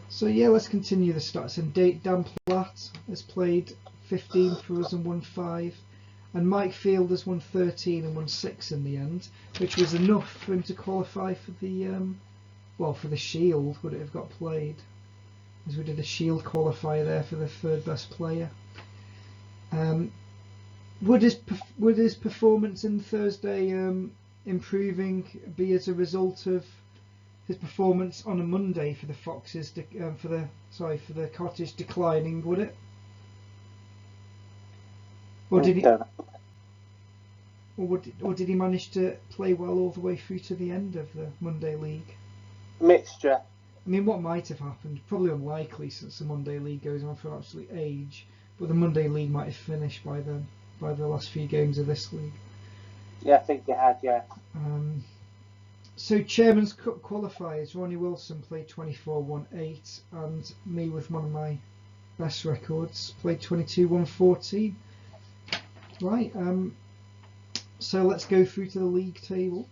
So yeah, let's continue the stats. And Dan Platt has played 15 for us and won 5. And Mike Field has won 13 and won 6 in the end, which was enough for him to qualify for the for the Shield. Would it have got played? As we did a Shield qualifier there for the 3rd best player. Would his performance in Thursday improving be as a result of his performance on a Monday for the Foxes for the Cottage declining? Would it? Or did he? Or did he manage to play well all the way through to the end of the Monday League? Mixture. I mean, what might have happened? Probably unlikely, since the Monday League goes on for absolute age. But the Monday League might have finished by then, by the last few games of this league. Yeah, I think it had. Yeah. So Chairman's Cup qualifiers: Ronnie Wilson played 24, won 8, and me with one of my best records played 22, won 14. Right. So let's go through to the league table.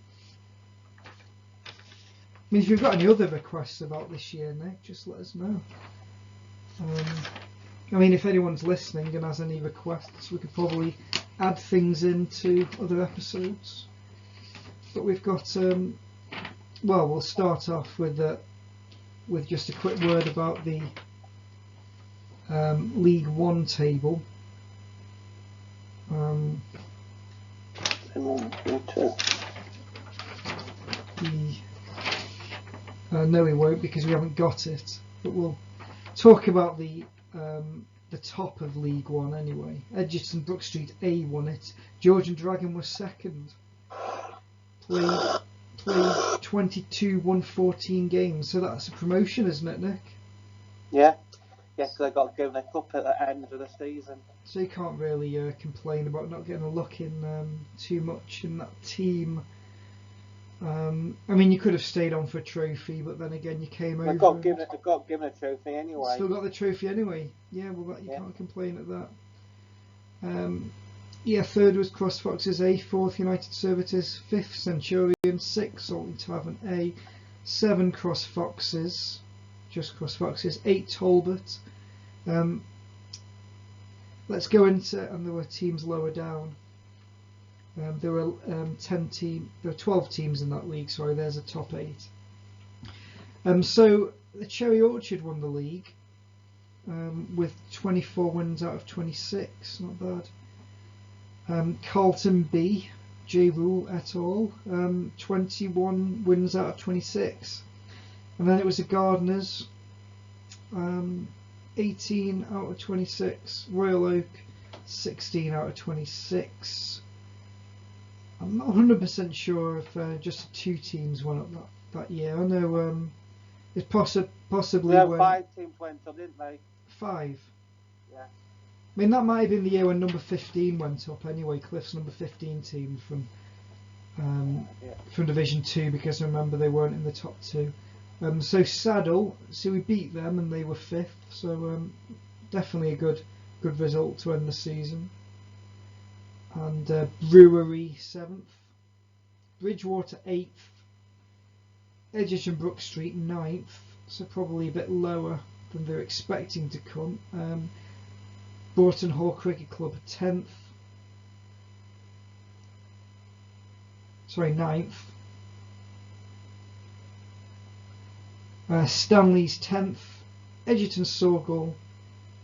I mean, if you've got any other requests about this year, Nick, just let us know. I mean, if anyone's listening and has any requests, we could probably add things into other episodes. But we've got, well, we'll start off with just a quick word about the League One table. No, we won't, because we haven't got it. But we'll talk about the top of League One anyway. Edgerton Brook Street A won it. Georgian Dragon was second. Played 22, won 14 games. So that's a promotion, isn't it, Nick? Yeah. Yes, they got given a cup at the end of the season. So you can't really complain about not getting a look in too much in that team. I mean, you could have stayed on for a trophy, but then again, you came I over. got given a trophy anyway. Still got the trophy anyway. Yeah, well, you can't complain at that. Yeah, third was Cross Foxes A, fourth United Servitors, fifth Centurion, sixth Salting Tavern A, seven Cross Foxes, just Cross Foxes, eight Talbot. Let's go into, and there were teams lower down. There were 12 teams in that league. Sorry, there's a top 8. So the Cherry Orchard won the league with 24 wins out of 26. Not bad. Carlton B, J Rule et al. 21 wins out of 26. And then it was the Gardeners, 18 out of 26. Royal Oak, 16 out of 26. I'm not 100% sure if just 2 teams went up that year. I know it's possibly when 5 teams went up, didn't they? 5. Yeah. I mean, that might have been the year when number 15 went up anyway. Cliff's number 15 team from Division 2, because I remember they weren't in the top 2. So Saddle, so we beat them and they were 5th. So definitely a good result to end the season. And Brewery 7th, Bridgewater 8th, Edgerton Brook Street 9th, so probably a bit lower than they're expecting to come. Broughton Hall Cricket Club 10th, sorry 9th. Stanley's 10th, Edgerton Sorghel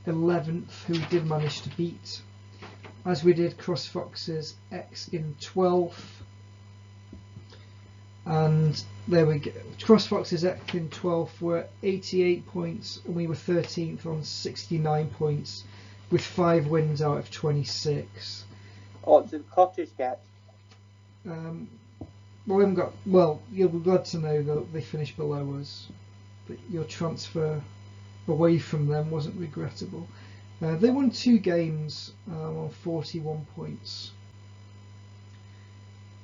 11th, who we did manage to beat, as we did Cross Foxes X in 12th. And there we go. Cross Foxes X in 12th were 88 points, and we were 13th on 69 points, with 5 wins out of 26. What did Cottage get? Well, we haven't got. Well, you'll be glad to know that they finished below us, but your transfer away from them wasn't regrettable. They won 2 games on 41 points.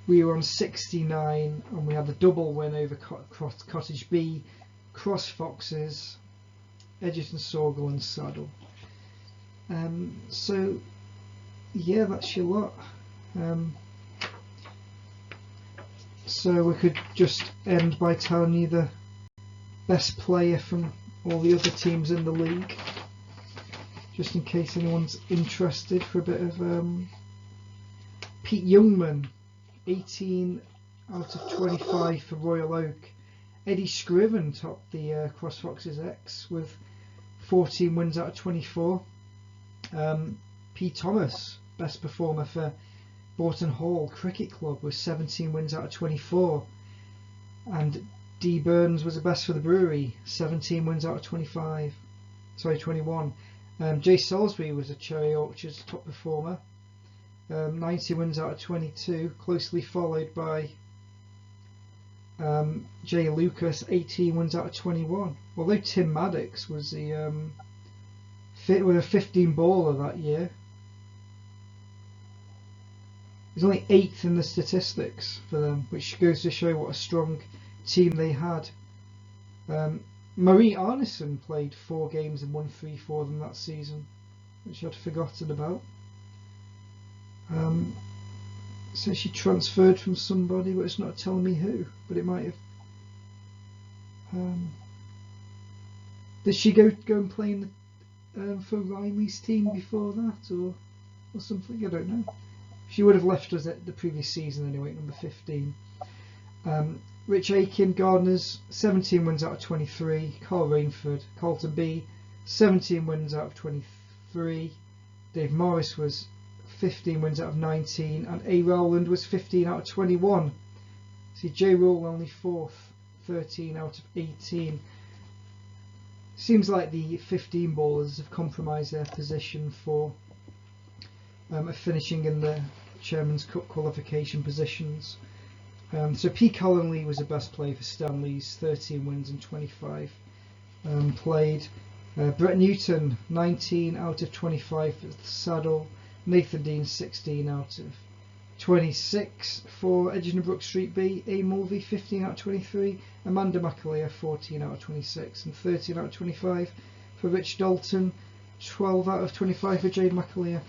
We were on 69, and we had the double win over Cottage B, Cross Foxes, Edgerton Sorghel and Saddle. So, yeah, that's your lot. So we could just end by telling you the best player from all the other teams in the league, just in case anyone's interested, for a bit of Pete Youngman, 18 out of 25 for Royal Oak. Eddie Scriven topped the Cross Foxes X with 14 wins out of 24. P. Thomas, best performer for Broughton Hall Cricket Club, with 17 wins out of 24. And D. Burns was the best for the Brewery, 17 wins out of 21. Jay Salisbury was a Cherry Orchard's top performer, 90 wins out of 22, closely followed by Jay Lucas, 18 wins out of 21. Although Tim Maddox was the with a 15 baller that year, he's only 8th in the statistics for them, which goes to show what a strong team they had. Marie Arneson played 4 games and won 3 for them that season, which I'd forgotten about. So she transferred from somebody, but it's not telling me who, but it might have. Did she go and play in the, for Riley's team before that, or something? I don't know. She would have left us at the previous season anyway, number 15. Rich Aiken, Gardeners, 17 wins out of 23. Carl Rainford, Carlton B, 17 wins out of 23. Dave Morris was 15 wins out of 19, and A. Rowland was 15 out of 21. See, J. Rule only 4th, 13 out of 18. Seems like the 15 ballers have compromised their position for finishing in the Chairman's Cup qualification positions. So P. Collinley was the best player for Stanley's, 13 wins and 25 played. Brett Newton, 19 out of 25 for the Saddle. Nathan Dean, 16 out of 26 for Edgerton Brook Street B, A Mulvey 15 out of 23, Amanda McAleer 14 out of 26, and 13 out of 25 for Rich Dalton, 12 out of 25 for Jade McAleer.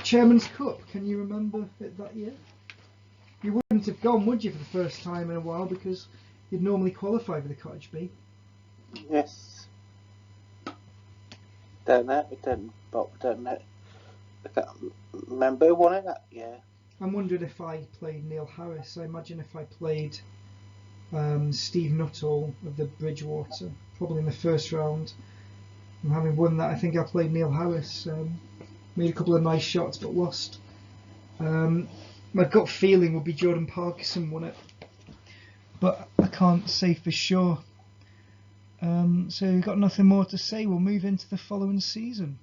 Chairman's Cup, can you remember it that year? You wouldn't have gone, would you, for the first time in a while, because you'd normally qualify for the Cottage B. Yes. Don't know. I can't remember who won it that year. I'm wondering if I played Neil Harris. I imagine if I played Steve Nuttall of the Bridgewater, probably in the first round, and having won that, I think I played Neil Harris. Made a couple of nice shots but lost. My gut feeling would be Jordan Parkinson won it, but I can't say for sure. So we've got nothing more to say. We'll move into the following season.